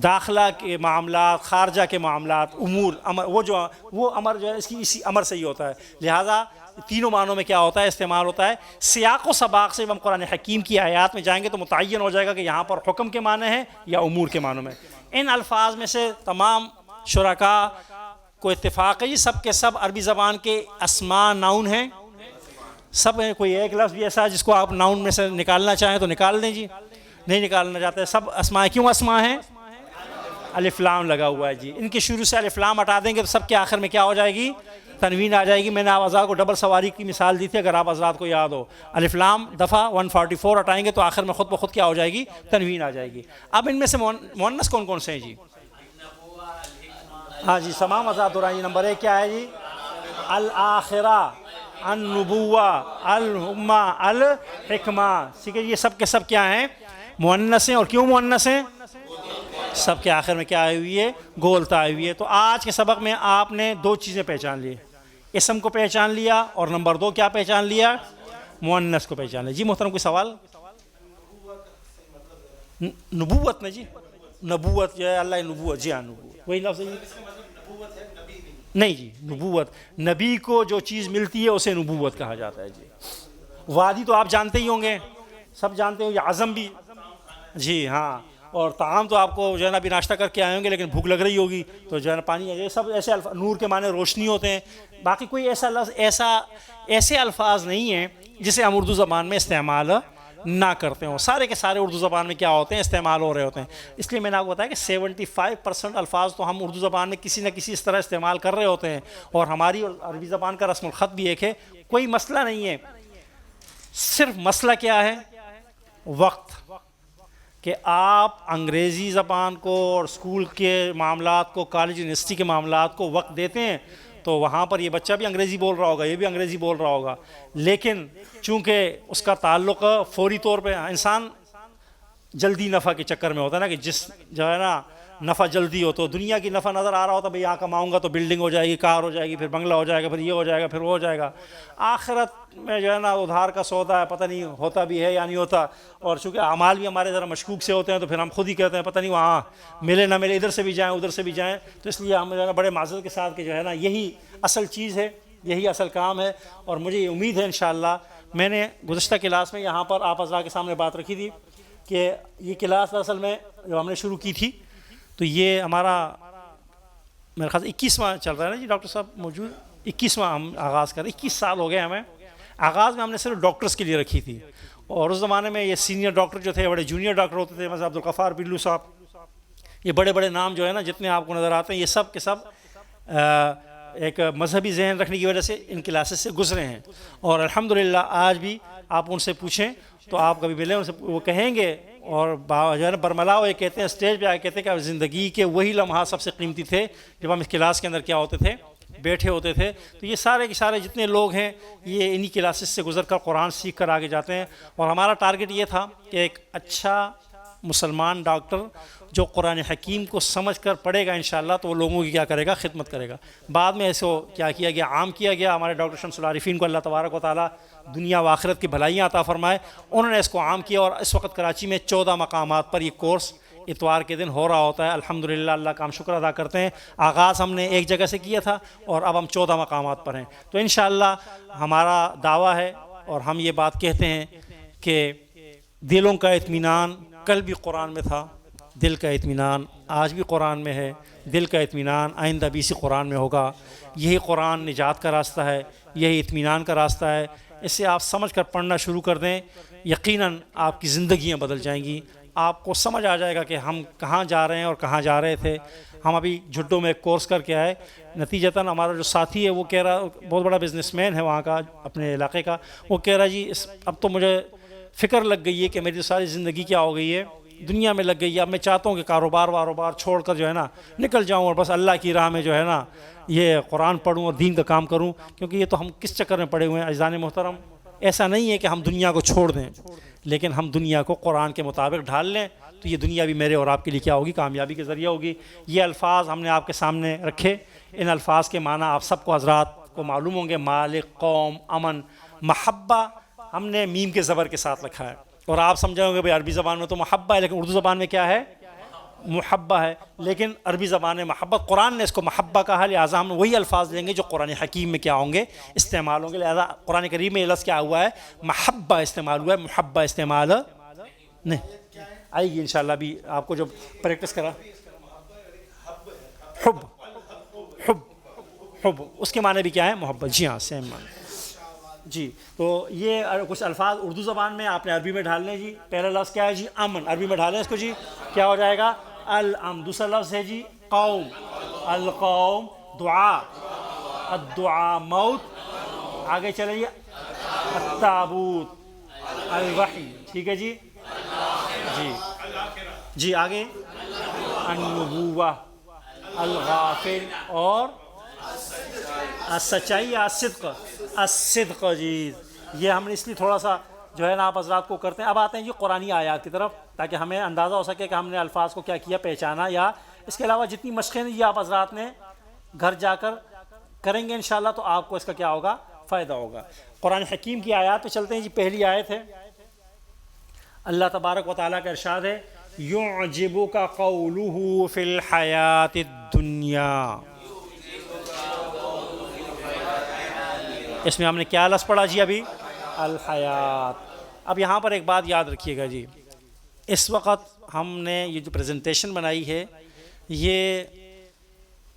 داخلہ کے معاملات، خارجہ کے معاملات، امور، امر، وہ امر جو ہے اس کی اسی امر سے ہی ہوتا ہے، لہٰذا تینوں معنوں میں کیا ہوتا ہے؟ استعمال ہوتا ہے۔ سیاق و سباق سے جب ہم قرآن حکیم کی آیات میں جائیں گے تو متعین ہو جائے گا کہ یہاں پر حکم کے معنی ہیں یا امور کے معنوں میں۔ ان الفاظ میں سے تمام شرکاء کوئی اتفاق ہے جی سب کے سب عربی زبان کے اسماء ناؤن ہیں؟ سب ہیں؟ کوئی ایک لفظ بھی ایسا ہے جس کو آپ ناؤن میں سے نکالنا چاہیں تو نکال دیں جی؟ نہیں نکالنا چاہتے، سب اسماء کیوں اسماء ہیں؟ الف لام لگا ہوا ہے جی، ان کے شروع سے الف لام ہٹا دیں گے تو سب کے آخر میں کیا ہو جائے گی؟ تنوین آ جائے گی۔ میں نے آپ حضرات کو ڈبل سواری کی مثال دی تھی، اگر آپ حضرات کو یاد ہو، الف لام دفعہ 144 ہٹائیں گے تو آخر میں خود بخود کیا ہو جائے گی؟ تنوین آ جائے گی۔ اب ان میں سے مؤنث کون کون سے ہیں جی؟ ہاں جی تمام حضرات دورانی نمبر 1 کیا ہے جی؟ الآخرہ، النبوہ، الحمہ، الحکمہ، ٹھیک ہے؟ یہ سب کے سب کیا ہیں؟ مؤنث ہیں۔ اور کیوں مؤنث ہیں؟ سب کے آخر میں کیا آئی ہوئی ہے؟ گولتا آئی ہوئی ہے۔ تو آج کے سبق میں آپ نے 2 چیزیں پہچان لی، اسم کو پہچان لیا، اور نمبر 2 کیا پہچان لیا؟ مؤنث کو پہچان لیا۔ جی محترم کوئی سوال؟ نبوت نا جی، نبوت جو ہے اللہ نبوت، جی ہاں نبوت وہی لفظ ہے جی۔ نہیں جی، نبوت نبی کو جو چیز ملتی ہے اسے نبوت کہا جاتا ہے جی۔ وادی تو آپ جانتے ہی ہوں گے، سب جانتے ہوں گے، عزم بھی، جی ہاں، اور طعام تو آپ کو جو ہے نا ابھی ناشتہ کر کے آئے ہوں گے لیکن بھوک لگ رہی ہوگی تو جو ہے نا پانی، یہ سب ایسے نور کے معنی روشنی ہوتے ہیں۔ باقی کوئی ایسا لفظ، ایسے الفاظ نہیں ہیں جسے ہم اردو زبان میں استعمال نہ کرتے ہوں، سارے کے سارے اردو زبان میں کیا ہوتے ہیں؟ استعمال ہو رہے ہوتے ہیں۔ اس لیے میں نے آپ کو بتایا کہ 75% الفاظ تو ہم اردو زبان میں کسی نہ کسی اس طرح استعمال کر رہے ہوتے ہیں، اور ہماری عربی زبان کا رسم الخط بھی ایک ہے۔ کوئی مسئلہ نہیں ہے، صرف مسئلہ کیا ہے؟ وقت، کہ آپ انگریزی زبان کو اور اسکول کے معاملات کو، کالج یونیورسٹی کے معاملات کو وقت دیتے ہیں تو وہاں پر یہ بچہ بھی انگریزی بول رہا ہوگا، یہ بھی انگریزی بول رہا ہوگا، لیکن چونکہ اس کا تعلق فوری طور پہ، انسان جلدی نفع کے چکر میں ہوتا ہے نا، کہ جس جو ہے نا نفع جلدی ہو، تو دنیا کی نفع نظر آ رہا ہوتا ہے، بھئی یہاں کماؤں گا تو بلڈنگ ہو جائے گی، کار ہو جائے گی، پھر بنگلہ ہو جائے گا، پھر یہ ہو جائے گا، پھر وہ ہو جائے گا۔ آخرت میں جو ہے نا ادھار کا سودا ہے، پتہ نہیں ہوتا بھی ہے یا نہیں ہوتا، اور چونکہ اعمال بھی ہمارے ذرا مشکوک سے ہوتے ہیں تو پھر ہم خود ہی کہتے ہیں پتہ نہیں وہاں ملے نہ ملے، ادھر سے بھی جائیں ادھر سے بھی جائیں۔ تو اس لیے ہم جو ہے نا بڑے معذرت کے ساتھ کہ جو ہے نا یہی اصل چیز ہے، یہی اصل کام ہے، اور مجھے یہ امید ہے انشاءاللہ۔ میں نے گزشتہ کلاس میں یہاں پر آپ حضرات کے سامنے بات رکھی تھی کہ یہ کلاس اصل میں جو ہم نے شروع کی تھی تو یہ ہمارا میرے خیال 21واں چل رہا ہے نا جی ڈاکٹر صاحب موجود، 21واں ہم آغاز کر رہے، 21 سال ہو گئے ہمیں۔ آغاز میں ہم نے صرف ڈاکٹرز کے لیے رکھی تھی، اور اس زمانے میں یہ سینئر ڈاکٹر جو تھے بڑے جونیئر ڈاکٹر ہوتے تھے، مثلا عبدالغفار بلو صاحب، یہ بڑے بڑے نام جو ہے نا جتنے آپ کو نظر آتے ہیں، یہ سب کے سب ایک مذہبی ذہن رکھنے کی وجہ سے ان کلاسز سے گزرے ہیں، اور الحمدللہ آج بھی آپ ان سے پوچھیں تو آپ کبھی ملیں ان سے، وہ کہیں گے، اور جو ہے نا برملا وہ کہتے ہیں اسٹیج پہ آ کے کہتے ہیں کہ زندگی کے وہی لمحات سب سے قیمتی تھے جب ہم اس کلاس کے اندر کیا ہوتے تھے؟ بیٹھے ہوتے تھے۔ تو یہ سارے کے سارے جتنے لوگ ہیں یہ انہی کلاسز سے گزر کر قرآن سیکھ کر آگے جاتے ہیں، اور ہمارا ٹارگٹ یہ تھا کہ ایک اچھا مسلمان ڈاکٹر جو قرآن حکیم کو سمجھ کر پڑھے گا انشاءاللہ تو وہ لوگوں کی کیا کرے گا؟ خدمت کرے گا۔ بعد میں ایسے کیا کیا گیا؟ عام کیا گیا۔ ہمارے ڈاکٹر شمس العارفین کو اللہ تبارک و تعالیٰ دنیا و آخرت کی بھلائیاں عطا فرمائے، انہوں نے اس کو عام کیا، اور اس وقت کراچی میں 14 مقامات پر یہ کورس اتوار کے دن ہو رہا ہوتا ہے۔ الحمدللہ اللہ کا ہم شکر ادا کرتے ہیں، آغاز ہم نے ایک جگہ سے کیا تھا اور اب ہم 14 مقامات پر ہیں۔ تو انشاءاللہ ہمارا دعویٰ ہے اور ہم یہ بات کہتے ہیں کہ دلوں کا اطمینان کل بھی قرآن میں تھا، دل کا اطمینان آج بھی قرآن میں ہے، دل کا اطمینان آئندہ بھی اسی قرآن میں ہوگا۔ یہی قرآن نجات کا راستہ ہے، یہی اطمینان کا راستہ ہے۔ اسے آپ سمجھ کر پڑھنا شروع کر دیں، یقیناً آپ کی زندگیاں بدل جائیں گی۔ آپ کو سمجھ آ جائے گا کہ ہم کہاں جا رہے ہیں اور کہاں جا رہے تھے۔ ہم ابھی جھڈو میں ایک کورس کر کے آئے، نتیجتاً ہمارا جو ساتھی ہے وہ کہہ رہا، بہت بڑا بزنس مین ہے وہاں کا اپنے علاقے کا، وہ کہہ رہا جی اب تو مجھے فکر لگ گئی ہے کہ میری ساری زندگی کیا ہو گئی ہے؟ دنیا میں لگ گئی ہے۔ اب میں چاہتا ہوں کہ کاروبار چھوڑ کر جو ہے نا نکل جاؤں اور بس اللہ کی راہ میں جو ہے نا یہ قرآن پڑھوں اور دین کا کام کروں، کیونکہ یہ تو ہم کس چکر میں پڑے ہوئے ہیں۔ عزیزان محترم، ایسا نہیں ہے کہ ہم دنیا کو چھوڑ دیں، لیکن ہم دنیا کو قرآن کے مطابق ڈھال لیں تو یہ دنیا بھی میرے اور آپ کے لیے کیا ہوگی؟ کامیابی کے ذریعہ ہوگی۔ یہ الفاظ ہم نے آپ کے سامنے رکھے، ان الفاظ کے معنی آپ سب کو حضرات کو معلوم ہوں گے۔ مالک، قوم، امن، محبہ ہم نے میم کے زبر کے ساتھ رکھا ہے، اور آپ سمجھیں گے بھائی عربی زبان میں تو محبہ ہے، لیکن اردو زبان میں کیا ہے؟ محبہ ہے، لیکن عربی زبان میں محبت، قرآن نے اس کو محبہ کہا، لہٰذا ہم وہی الفاظ لیں گے جو قرآن حکیم میں کیا ہوں گے؟ استعمال ہوں گے۔ لہٰذا قرآن کریم میں یہ لفظ کیا ہوا ہے؟ محبہ استعمال ہوا ہے، محبہ استعمال نہیں۔ آئے گی انشاءاللہ بھی آپ کو جو پریکٹس کرا، حب، حب، حب، اس کے معنی بھی کیا ہے؟ محبت. جی ہاں، سیم معنی. جی تو یہ کچھ الفاظ اردو زبان میں آپ نے عربی میں ڈھالنے. جی پہلا لفظ کیا ہے جی؟ امن. عربی میں ڈالیں اس کو جی، کیا ہو جائے گا؟ الامن. دوسرا لفظ ہے جی قوم. القوم. دعا. الدعاء موت. آگے چلیے التابوت. الوحی. ٹھیک ہے جی. جی جی آگے النبوہ. الغافل. اور السچائی یا الصدق؟ الصدق. جی یہ ہم نے اس لیے تھوڑا سا جو ہے نا آپ حضرات کو کرتے ہیں. اب آتے ہیں جی قرآنی آیات کی طرف، تاکہ ہمیں اندازہ ہو سکے کہ ہم نے الفاظ کو کیا کیا، پہچانا. یا اس کے علاوہ جتنی مشقیں یہ آپ حضرات نے گھر جا کر کریں گے انشاءاللہ تو آپ کو اس کا کیا ہوگا؟ فائدہ ہوگا. قرآن حکیم کی آیات پہ چلتے ہیں جی. پہلی آیت ہے اللہ تبارک و تعالیٰ کا ارشاد ہے یعجبک قولہ فی الحیات الدنیا. اس میں ہم نے کیا لفظ پڑھا جی ابھی؟ الحیات. اب یہاں پر ایک بات یاد رکھیے گا جی، اس وقت ہم نے یہ جو پریزنٹیشن بنائی ہے یہ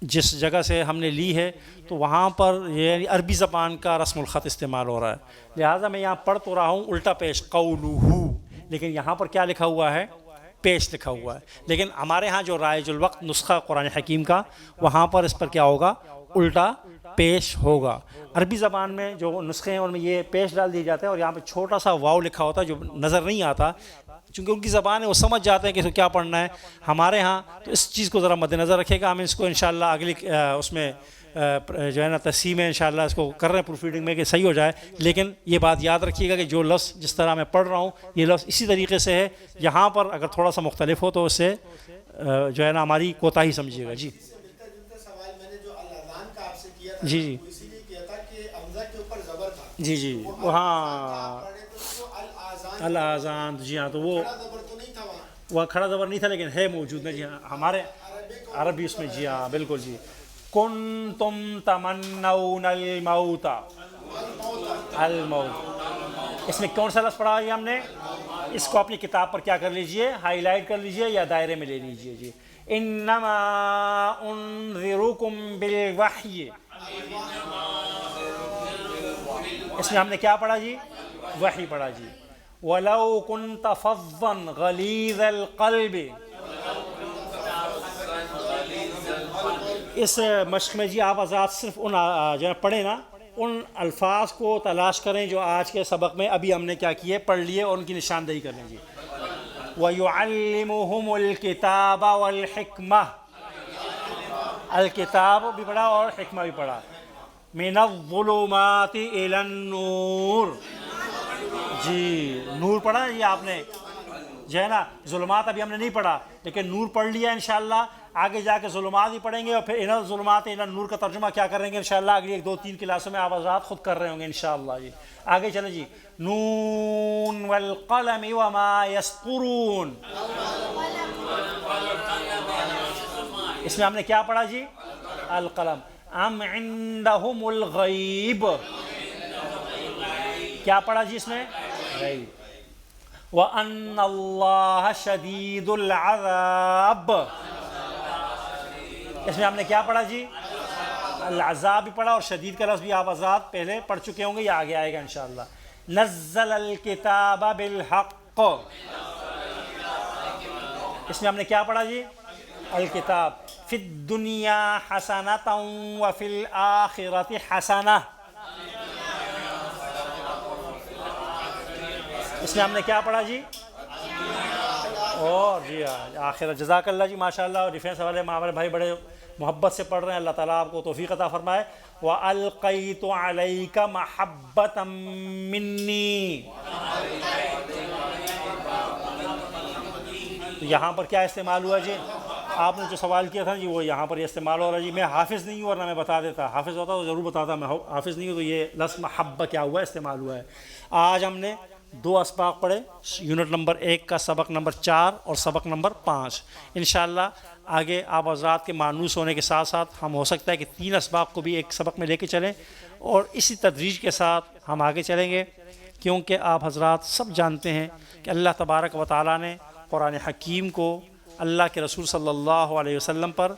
جس جگہ سے ہم نے لی ہے تو وہاں پر یہ عربی زبان کا رسم الخط استعمال ہو رہا ہے، لہٰذا میں یہاں پڑھ تو رہا ہوں الٹا پیش قولہ، لیکن یہاں پر کیا لکھا ہوا ہے؟ پیش لکھا ہوا ہے. لیکن ہمارے ہاں جو رائج الوقت نسخہ قرآن حکیم کا، وہاں پر اس پر کیا ہوگا؟ الٹا پیش ہوگا. عربی زبان میں جو نسخے ہیں ان میں یہ پیش ڈال دیا جاتا ہے اور یہاں پہ چھوٹا سا واو لکھا ہوتا ہے جو نظر نہیں آتا، چونکہ ان کی زبان ہے وہ سمجھ جاتے ہیں کہ اس کو کیا پڑھنا ہے. ہمارے ہاں تو اس چیز کو ذرا مد نظر رکھے گا. ہم اس کو انشاءاللہ اگلی اس میں جو ہے نا تقسیم ہے انشاءاللہ اس کو کر رہے ہیں پروف ریڈنگ میں کہ صحیح ہو جائے. لیکن یہ بات یاد رکھیے گا کہ جو لفظ جس طرح میں پڑھ رہا ہوں یہ لفظ اسی طریقے سے ہے. یہاں پر اگر تھوڑا سا مختلف ہو تو اس سے جو ہے نا ہماری کوتاہی سمجھیے گا. جی سوال میں نے جو الاذان کا آپ سے کیا تھا جی جی وہ اسی لیے کیا تھا کہ حمزہ کے اوپر زبر تھا. جی جی وہ ہاں پڑھے تو اس کو الاذان الاذان. جی ہاں تو وہ کھڑا زبر تو نہیں تھا وہاں. وہ کھڑا زبر نہیں تھا لیکن ہے موجود ہے. جی ہاں ہمارے عربی اس میں. جی ہاں بالکل. جی کنتم تمنون الموت. الموت اس میں کون سا لفظ پڑھا ہے ہم نے؟ اس کو اپنی کتاب پر کیا کر لیجئے؟ ہائی لائٹ کر لیجئے یا دائرے میں لے لیجئے. جی انما انذرکم بالوحی. اس میں ہم نے کیا پڑھا جی؟ وحی پڑھا. جی ولو كنت فظا غلیظ القلب. اس مشق میں جی آپ حضرات صرف ان جو ہے پڑھیں نا ان الفاظ کو تلاش کریں جو آج کے سبق میں ابھی ہم نے کیا کیے پڑھ لیے اور ان کی نشاندہی کر لیں. جی وَيُعَلِّمُهُمُ الْكِتَابَ وَالْحِكْمَةَ. الکتاب بھی پڑھا اور حکمہ بھی پڑھا. مِنَ الظُّلُمَاتِ إِلَى النُّورِ. جی نور پڑھا یہ آپ نے جو ہے نا. ظلمات ابھی ہم نے نہیں پڑھا لیکن نور پڑھ لیا انشاءاللہ. آگے جا کے ظلمات بھی پڑھیں گے اور پھر اِنَ الظُّلُمَاتِ إِلَى النُّورِ کا ترجمہ کیا کریں گے انشاءاللہ اگلی 1-2-3 کلاسوں میں آپ حضرات خود کر رہے ہوں گے انشاءاللہ. جی آگے چلیں. جی نون والقلم وما یسطرون. اس میں ہم نے کیا پڑھا جی؟ القلم. ام عندهم الغیب. کیا پڑھا جی اس میں؟ غیب. وَأَنَّ اللَّهَ شَدِيدُ الْعَذَابِ. اس میں ہم نے کیا پڑھا جی؟ العذاب بھی پڑھا اور شدید کا لفظ بھی آپ حضرات پہلے پڑھ چکے ہوں گے یا آگے آئے گا انشاءاللہ. نزل الکتاب بالحق. اس میں ہم نے کیا پڑھا جی؟ الکتاب. فی الدنیا حسنۃ وفی الآخرۃ حسنہ. اس میں ہم نے کیا پڑھا جی؟ اور جی آخرت. جزاک اللہ جی ماشاءاللہ. اور ڈیفینس والے ہمارے بھائی بڑے محبت سے پڑھ رہے ہیں. اللہ تعالیٰ آپ کو توفیق عطا فرمائے. وَأَلْقَيْتُ عَلَيْكَ مَحَبَّةً مِّنِّي. تو یہاں پر کیا استعمال ہوا جی؟ آپ نے جو سوال کیا تھا جی وہ یہاں پر یہ استعمال ہو رہا ہے. جی میں حافظ نہیں ہوں ورنہ میں بتا دیتا. حافظ ہوتا تو ضرور بتاتا. میں حافظ نہیں ہوں تو یہ لفظ محبہ کیا ہوا ہے؟ استعمال ہوا ہے. آج ہم نے 2 اسباق پڑھے. یونٹ نمبر 1 کا سبق نمبر 4 اور سبق نمبر 5. انشاءاللہ آگے آپ حضرات کے مانوس ہونے کے ساتھ ساتھ ہم ہو سکتا ہے کہ 3 اسباق کو بھی ایک سبق میں لے کے چلیں اور اسی تدریج کے ساتھ ہم آگے چلیں گے. کیونکہ آپ حضرات سب جانتے ہیں کہ اللہ تبارک و تعالیٰ نے قرآن حکیم کو اللہ کے رسول صلی اللہ علیہ وسلم پر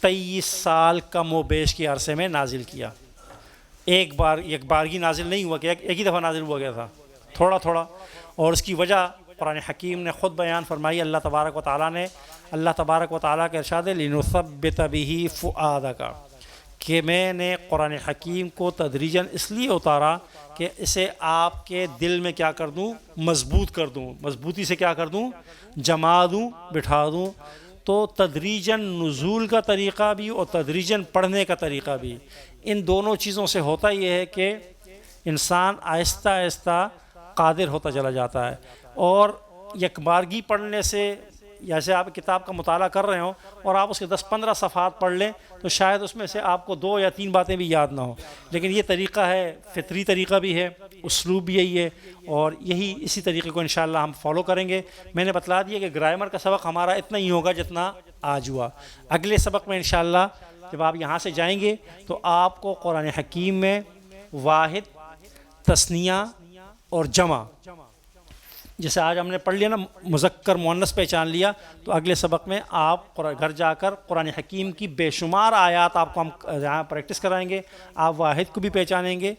23 سال کم و بیش کے عرصے میں نازل کیا. ایک بارگی نازل نہیں ہوا کہ ایک ہی دفعہ نازل ہوا گیا تھا، تھوڑا تھوڑا. اور اس کی وجہ قرآن حکیم نے خود بیان فرمائی. اللہ تبارک و تعالیٰ کا ارشاد ہے لِنُثَبِّتَ بِهِ فُؤَادَكَ، کہ میں نے قرآن حکیم کو تدریجاً اس لیے اتارا کہ اسے آپ کے دل میں کیا کر دوں، مضبوط کر دوں، مضبوطی سے کیا کر دوں، جما دوں، بٹھا دوں. تو تدریجاً نزول کا طریقہ بھی اور تدریجاً پڑھنے کا طریقہ بھی، ان دونوں چیزوں سے ہوتا یہ ہے کہ انسان آہستہ آہستہ قادر ہوتا چلا جاتا ہے. اور یکبارگی پڑھنے سے، جیسے آپ کتاب کا مطالعہ کر رہے ہوں اور آپ اس کے 10-15 صفحات پڑھ لیں تو شاید اس میں سے آپ کو 2 یا 3 باتیں بھی یاد نہ ہوں. لیکن یہ طریقہ ہے، فطری طریقہ بھی ہے، اسلوب بھی یہی ہے، اور اسی طریقے کو انشاءاللہ ہم فالو کریں گے. میں نے بتلا دیا کہ گرامر کا سبق ہمارا اتنا ہی ہوگا جتنا آج ہوا. اگلے سبق میں انشاءاللہ جب آپ یہاں سے جائیں گے تو آپ کو قرآن حکیم میں واحد، تثنیہ اور جمع، جیسے آج ہم نے پڑھ لیا نا مذکر مؤنث پہچان لیا، تو اگلے سبق میں آپ گھر جا کر قرآن حکیم کی بے شمار آیات آپ کو ہم یہاں پریکٹس کرائیں گے. آپ واحد کو بھی پہچانیں گے،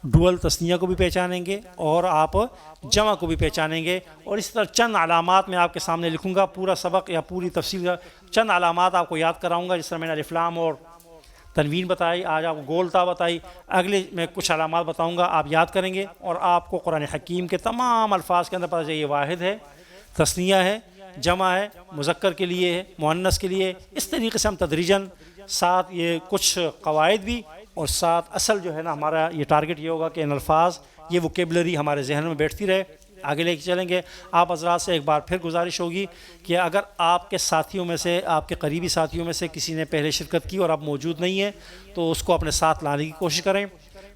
ڈول تثنیہ کو بھی پہچانیں گے، اور آپ جمع کو بھی پہچانیں گے. اور اس طرح چند علامات میں آپ کے سامنے لکھوں گا. پورا سبق یا پوری تفصیل کا چند علامات آپ کو یاد کراؤں گا. جس طرح میں نے الف لام اور تنوین بتائی، آج آپ کو گول تا بتائی، اگلے میں کچھ علامات بتاؤں گا، آپ یاد کریں گے اور آپ کو قرآن حکیم کے تمام الفاظ کے اندر پتہ چاہیے واحد ہے، تثنیہ ہے، جمع ہے، مذکر کے لیے ہے، مؤنث کے لیے. اس طریقے سے ہم تدریجاً ساتھ یہ کچھ قواعد بھی اور ساتھ اصل جو ہے نا ہمارا یہ ٹارگٹ یہ ہوگا کہ ان الفاظ، یہ ووکیبلری ہمارے ذہن میں بیٹھتی رہے، آگے لے کے چلیں گے. آپ حضرات سے ایک بار پھر گزارش ہوگی کہ اگر آپ کے ساتھیوں میں سے، آپ کے قریبی ساتھیوں میں سے کسی نے پہلے شرکت کی اور آپ موجود نہیں ہیں تو اس کو اپنے ساتھ لانے کی کوشش کریں.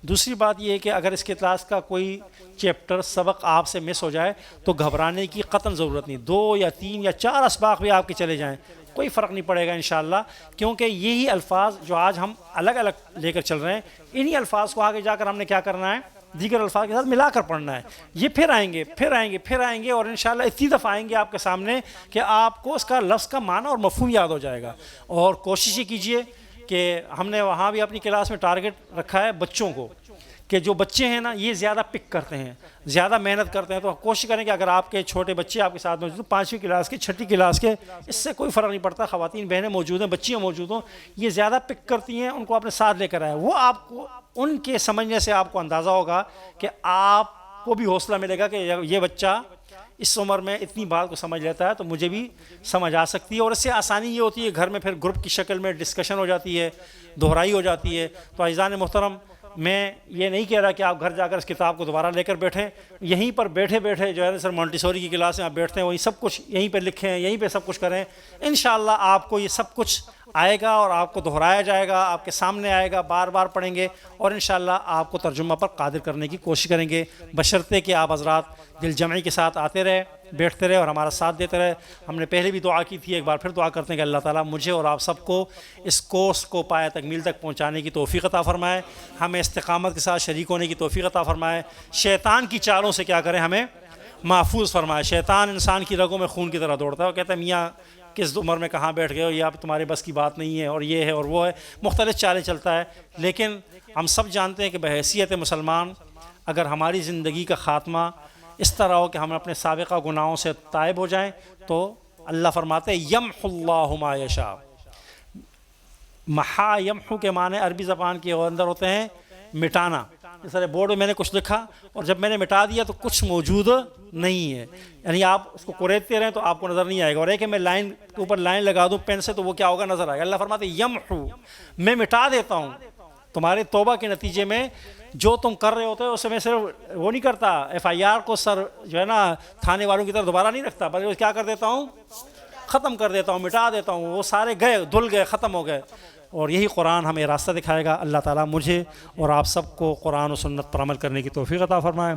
دوسری بات یہ ہے کہ اگر اس کے کلاس کا کوئی چیپٹر سبق آپ سے مس ہو جائے تو گھبرانے کی قطعاً ضرورت نہیں. 2 یا 3 یا 4 اسباق بھی آپ کے چلے جائیں، کوئی فرق نہیں پڑے گا انشاءاللہ، کیونکہ یہی الفاظ جو آج ہم الگ الگ لے کر چل رہے ہیں، انہی الفاظ کو آگے جا کر ہم نے کیا کرنا ہے، دیگر الفاظ کے ساتھ ملا کر پڑھنا ہے. یہ پھر آئیں گے اور انشاءاللہ اتنی دفعہ آئیں گے آپ کے سامنے کہ آپ کو اس کا لفظ کا معنی اور مفہوم یاد ہو جائے گا. اور کوشش یہ کیجئے کہ ہم نے وہاں بھی اپنی کلاس میں ٹارگٹ رکھا ہے بچوں کو، کہ جو بچے ہیں نا یہ زیادہ پک کرتے ہیں، زیادہ محنت کرتے ہیں، تو کوشش کریں کہ اگر آپ کے چھوٹے بچے آپ کے ساتھ موجود ہیں، 5ویں کلاس کے، 6ٹھی کلاس کے، اس سے کوئی فرق نہیں پڑتا، خواتین بہنیں موجود ہیں، بچیاں موجود ہوں، یہ زیادہ پک کرتی ہیں، ان کو اپنے ساتھ لے کر آئے. وہ آپ کو ان کے سمجھنے سے آپ کو اندازہ ہوگا کہ آپ کو بھی حوصلہ ملے گا کہ یہ بچہ اس عمر میں اتنی بات کو سمجھ لیتا ہے تو مجھے بھی سمجھ آ سکتی ہے. اور اس سے آسانی یہ ہوتی ہے گھر میں پھر گروپ کی شکل میں ڈسکشن ہو جاتی ہے، دہرائی ہو جاتی ہے. تو عزیزان محترم، میں یہ نہیں کہہ رہا کہ آپ گھر جا کر اس کتاب کو دوبارہ لے کر بیٹھیں، یہیں پر بیٹھے بیٹھے جو ہے نا سر مونٹیسوری کی کلاس میں آپ بیٹھتے ہیں وہیں سب کچھ یہیں پہ لکھیں، یہیں پہ سب کچھ کریں. انشاءاللہ آپ کو یہ سب کچھ آئے گا اور آپ کو دہرایا جائے گا، آپ کے سامنے آئے گا، بار بار پڑھیں گے اور انشاءاللہ آپ کو ترجمہ پر قادر کرنے کی کوشش کریں گے، بشرطے کہ آپ حضرات دل جمعی کے ساتھ آتے رہے، بیٹھتے رہے اور ہمارا ساتھ دیتے رہے. ہم نے پہلے بھی دعا کی تھی، ایک بار پھر دعا کرتے ہیں کہ اللہ تعالیٰ مجھے اور آپ سب کو اس کورس کو پایہ تکمیل تک پہنچانے کی توفیق عطا فرمائے، ہمیں استقامت کے ساتھ شریک ہونے کی توفیق عطا فرمائے، شیطان کی چالوں سے کیا کریں ہمیں محفوظ فرمائے. شیطان انسان کی رگوں میں خون کی طرح دوڑتا ہے، وہ کہتا ہے میاں کس عمر میں کہاں بیٹھ گئے ہو، یہ اب تمہارے بس کی بات نہیں ہے، اور یہ ہے اور وہ ہے، مختلف چالیں چلتا ہے. لیکن ہم سب جانتے ہیں کہ بحیثیت مسلمان اگر ہماری زندگی کا خاتمہ اس طرح ہو کہ ہم اپنے سابقہ گناہوں سے تائب ہو جائیں تو اللہ فرماتے ہیں یمحو اللہ ما یشاء. محا یمحو کے معنی عربی زبان کے اندر ہوتے ہیں مٹانا. اس طرح بورڈ میں نے کچھ لکھا اور جب میں نے مٹا دیا تو کچھ موجود نہیں ہے، یعنی آپ اس کو کوریدتے رہیں تو آپ کو نظر نہیں آئے گا، اور ایک کہ میں لائن کے اوپر لائن لگا دوں پین سے تو وہ کیا ہوگا، نظر آئے گا. اللہ فرماتے ہیں یمحو، میں مٹا دیتا ہوں تمہارے توبہ کے نتیجے میں جو تم کر رہے ہوتے ہو. اس میں صرف وہ نہیں کرتا FIR کو سر جو ہے نا تھانے والوں کی طرف دوبارہ نہیں رکھتا، بلکہ کیا کر دیتا ہوں، ختم کر دیتا ہوں، مٹا دیتا ہوں. وہ سارے گئے، دھل گئے، ختم ہو گئے. اور یہی قرآن ہمیں راستہ دکھائے گا. اللہ تعالیٰ مجھے اور آپ سب کو قرآن و سنت پر عمل کرنے کی توفیق عطا فرمائے.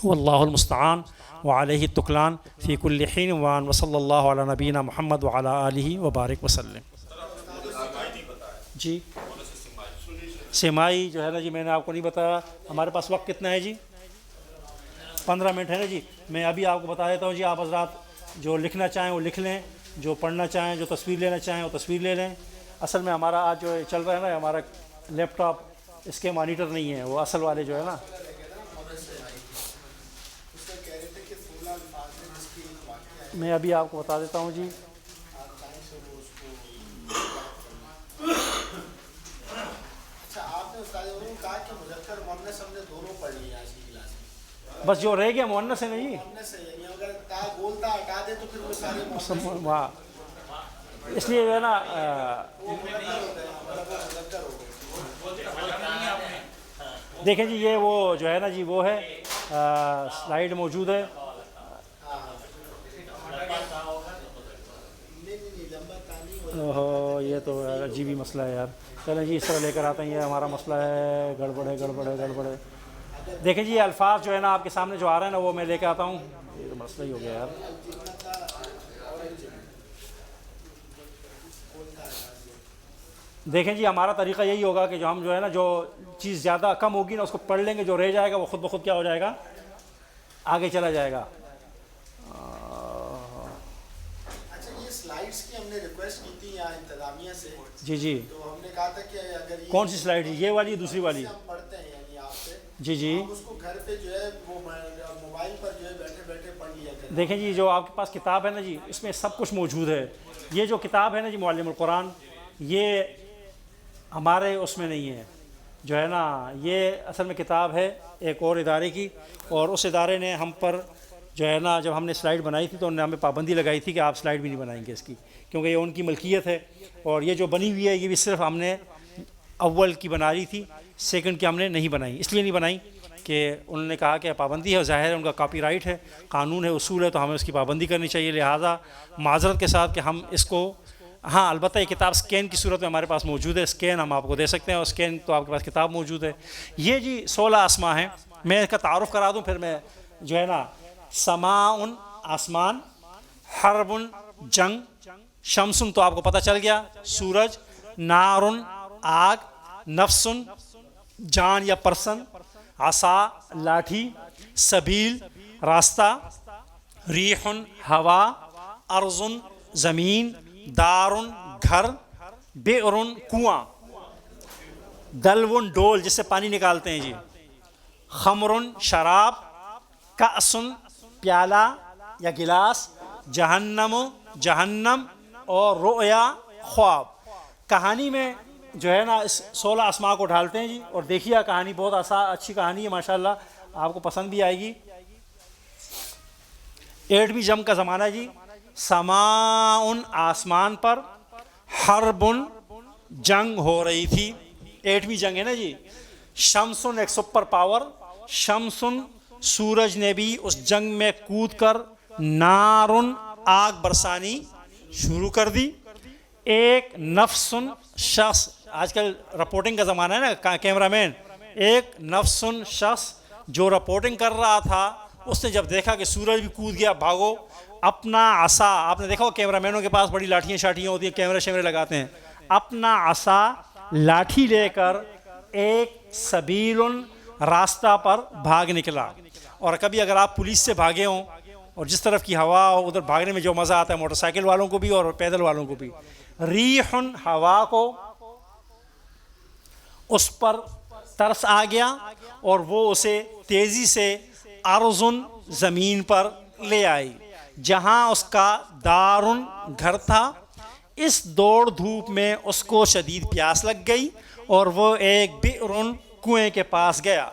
واللہ المستعان وعلیہ التکلان فی کل حین وان وصلی اللہ علی نبینا محمد وعلی آلہ وبارک وسلم. جی سیمائی جو ہے نا جی میں نے آپ کو نہیں بتایا. ہمارے پاس وقت کتنا ہے جی؟ 15 منٹ ہے نا جی. میں ابھی آپ کو بتا دیتا ہوں جی. آپ حضرات جو لکھنا چاہیں وہ لکھ لیں، جو پڑھنا چاہیں، جو تصویر لینا چاہیں وہ تصویر لے لیں. اصل میں ہمارا آج جو چل رہا ہے نا ہمارا لیپ ٹاپ اس کے مانیٹر نہیں ہیں، وہ اصل والے جو ہے نا اس میں کہہ رہے تھے کہ 16 الفاظ میں جس کی ایک واقعہ ہے میں ابھی آپ کو بتا دیتا ہوں جی. آپ چاہیں سے وہ اس کو اچھا آپ نے استاد انہوں نے کہا کہ مذکر مؤنث ہم نے دونوں پڑھ لیے آج کی کلاس میں. بس جو رہ گیا مؤنث ہے نا جی، مؤنث ہے یعنی اگر تا بولتا ہٹا دے تو پھر وہ سارے مؤنث وہاں اس لیے جو ہے نا وہ مذکر ہو گئے مطلب وہ مذکر ہو گئے. دیکھیں جی یہ وہ جو ہے نا جی وہ ہے سلائیڈ موجود ہے. نہیں لمبا کہانی ہو اوہو یہ تو عجیبی مسئلہ ہے یار. چلیں جی اس طرح لے کر آتے ہیں، یہ ہمارا مسئلہ ہے، گڑبڑ ہے. دیکھیں جی یہ الفاظ جو ہے نا آپ کے سامنے جو آ رہے ہیں نا وہ میں لے کے آتا ہوں. یہ تو مسئلہ ہی ہو گیا یار. دیکھیں جی ہمارا طریقہ یہی ہوگا کہ جو ہم جو ہے نا جو چیز زیادہ کم ہوگی نا اس کو پڑھ لیں گے، جو رہ جائے گا وہ خود بخود کیا ہو جائے گا، آگے چلا جائے گا. اچھا یہ سلائیڈز کی ہم نے ریکویسٹ کی تھی یہاں انتظامیہ سے، جی تو ہم نے کہا تھا کہ اگر یہ کون سی سلائیڈ جی؟ یہ والی دوسری والی؟ ہم پڑھتے ہیں یعنی آپ سے جی ہم اس کو گھر پہ جو ہے وہ موبائل پر جو ہے بیٹھے بیٹھے پڑھ لیا کریں. دیکھیں جی جو آپ کے پاس کتاب ہے نا جی اس میں سب کچھ موجود ہے. یہ جو کتاب ہے نا جی معلم القرآن، یہ ہمارے اس میں نہیں ہے جو ہے نا، یہ اصل میں کتاب ہے ایک اور ادارے کی، اور اس ادارے نے ہم پر جو ہے نا جب ہم نے سلائیڈ بنائی تھی تو انہوں نے ہمیں پابندی لگائی تھی کہ آپ سلائیڈ بھی نہیں بنائیں گے اس کی، کیونکہ یہ ان کی ملکیت ہے. اور یہ جو بنی ہوئی ہے یہ بھی صرف ہم نے اول کی بنا لی تھی، سیکنڈ کی ہم نے نہیں بنائی. اس لیے نہیں بنائی کہ انہوں نے کہا کہ پابندی ہے، ظاہر ہے ان کا کاپی رائٹ ہے، قانون ہے، اصول ہے، تو ہمیں اس کی پابندی کرنی چاہیے. لہٰذا معذرت کے ساتھ کہ ہم اس کو، ہاں البتہ یہ کتاب اسکین کی صورت میں ہمارے پاس موجود ہے، اسکین ہم آپ کو دے سکتے ہیں، اور اسکین تو آپ کے پاس کتاب موجود ہے. یہ جی 16 اسماء ہیں. میں اس کا تعارف کرا دوں پھر میں جو ہے نا، سماء آسمان، حرب جنگ، شمس تو آپ کو پتہ چل گیا سورج، نار آگ، نفس جان یا پرسن، عصا لاٹھی، سبیل راستہ، ریح ہوا، ارض زمین، دار گھر، بئر کنواں، دلو ڈول جس سے پانی نکالتے ہیں جی، خمر شراب، کأس پیالہ یا گلاس، جہنم جہنم، اور رؤیا خواب. کہانی میں جو ہے نا اس 16 اسماء کو ڈالتے ہیں جی، اور دیکھیے کہانی بہت اچھی کہانی ہے ماشاءاللہ، آپ کو پسند بھی آئے گی. 8ویں جنگ کا زمانہ ہے جی. سماء آسمان پر، حرب جنگ ہو رہی تھی، 8ویں جنگ ہے نا جی. شمس ایک سپر پاور، شمس سورج نے بھی اس جنگ میں کود کر نار آگ برسانی شروع کر دی. ایک نفس شخص، آج کل رپورٹنگ کا زمانہ ہے نا کیمرہ مین، ایک نفس شخص جو رپورٹنگ کر رہا تھا اس نے جب دیکھا کہ سورج بھی کود گیا، بھاگو، اپنا عصا، آپ نے دیکھا ہو کیمرہ مینوں کے پاس بڑی لاٹھیاں شاٹیاں ہوتی ہیں، کیمرے شیمرے لگاتے ہیں، اپنا عصا لاٹھی لے کر ایک سبیل راستہ پر بھاگ نکلا. اور کبھی اگر آپ پولیس سے بھاگے ہوں اور جس طرف کی ہوا ہو ادھر بھاگنے میں جو مزہ آتا ہے موٹر سائیکل والوں کو بھی اور پیدل والوں کو بھی، ریح ہوا کو اس پر ترس آ گیا اور وہ اسے تیزی سے ارض زمین پر لے آئی جہاں اس کا دارن گھر تھا. اس دوڑ دھوپ میں اس کو شدید پیاس لگ گئی اور وہ ایک بئر کنویں کے پاس گیا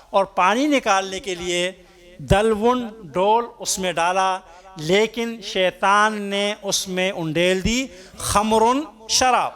اور پانی نکالنے کے لیے دلون ڈول اس میں ڈالا، لیکن شیطان نے اس میں انڈیل دی خمر شراب.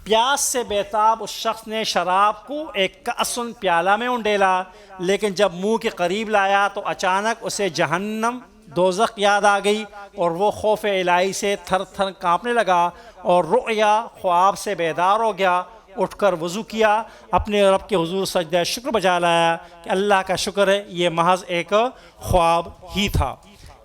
پیاس سے بیتاب اس شخص نے شراب کو ایک کأسن پیالہ میں انڈیلا، لیکن جب منہ کے قریب لایا تو اچانک اسے جہنم دوزخ یاد آ گئی اور وہ خوف الہی سے تھر تھر کانپنے لگا اور رؤیا خواب سے بیدار ہو گیا. اٹھ کر وضو کیا، اپنے رب کے حضور سجدہ شکر بجا لایا کہ اللہ کا شکر ہے یہ محض ایک خواب ہی تھا.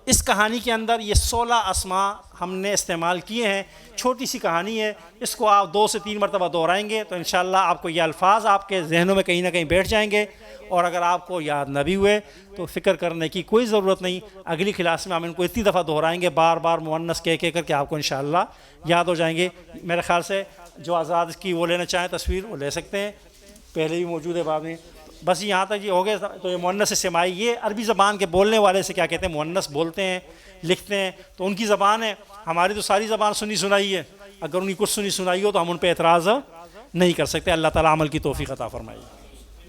اس کہانی کے اندر یہ 16 اسماء ہم نے استعمال کیے ہیں. چھوٹی سی کہانی ہے, اس کو آپ 2 سے 3 مرتبہ دہرائیں گے تو انشاءاللہ آپ کو یہ الفاظ آپ کے ذہنوں میں کہیں نہ کہیں بیٹھ جائیں گے, اور اگر آپ کو یاد نہ بھی ہوئے تو فکر کرنے کی کوئی ضرورت نہیں. اگلی کلاس میں ہم ان کو اتنی دفعہ دہرائیں گے بار بار مؤنث کہہ کر کے آپ کو انشاءاللہ یاد ہو جائیں گے. میرے خیال سے جو آزاد کی وہ لینا چاہیں تصویر وہ لے سکتے ہیں, پہلے بھی موجود ہے بعد میں. بس یہاں تک یہ ہو گیا. تو یہ مؤنث سماعی, یہ عربی زبان کے بولنے والے سے کیا کہتے ہیں, مؤنث بولتے ہیں لکھتے ہیں, تو ان کی زبان ہے. ہماری تو ساری زبان سنی سنائی ہے, اگر ان کی کچھ سنی سنائی ہو تو ہم ان پہ اعتراض نہیں کر سکتے. اللہ تعالیٰ عمل کی توفیق عطا فرمائے.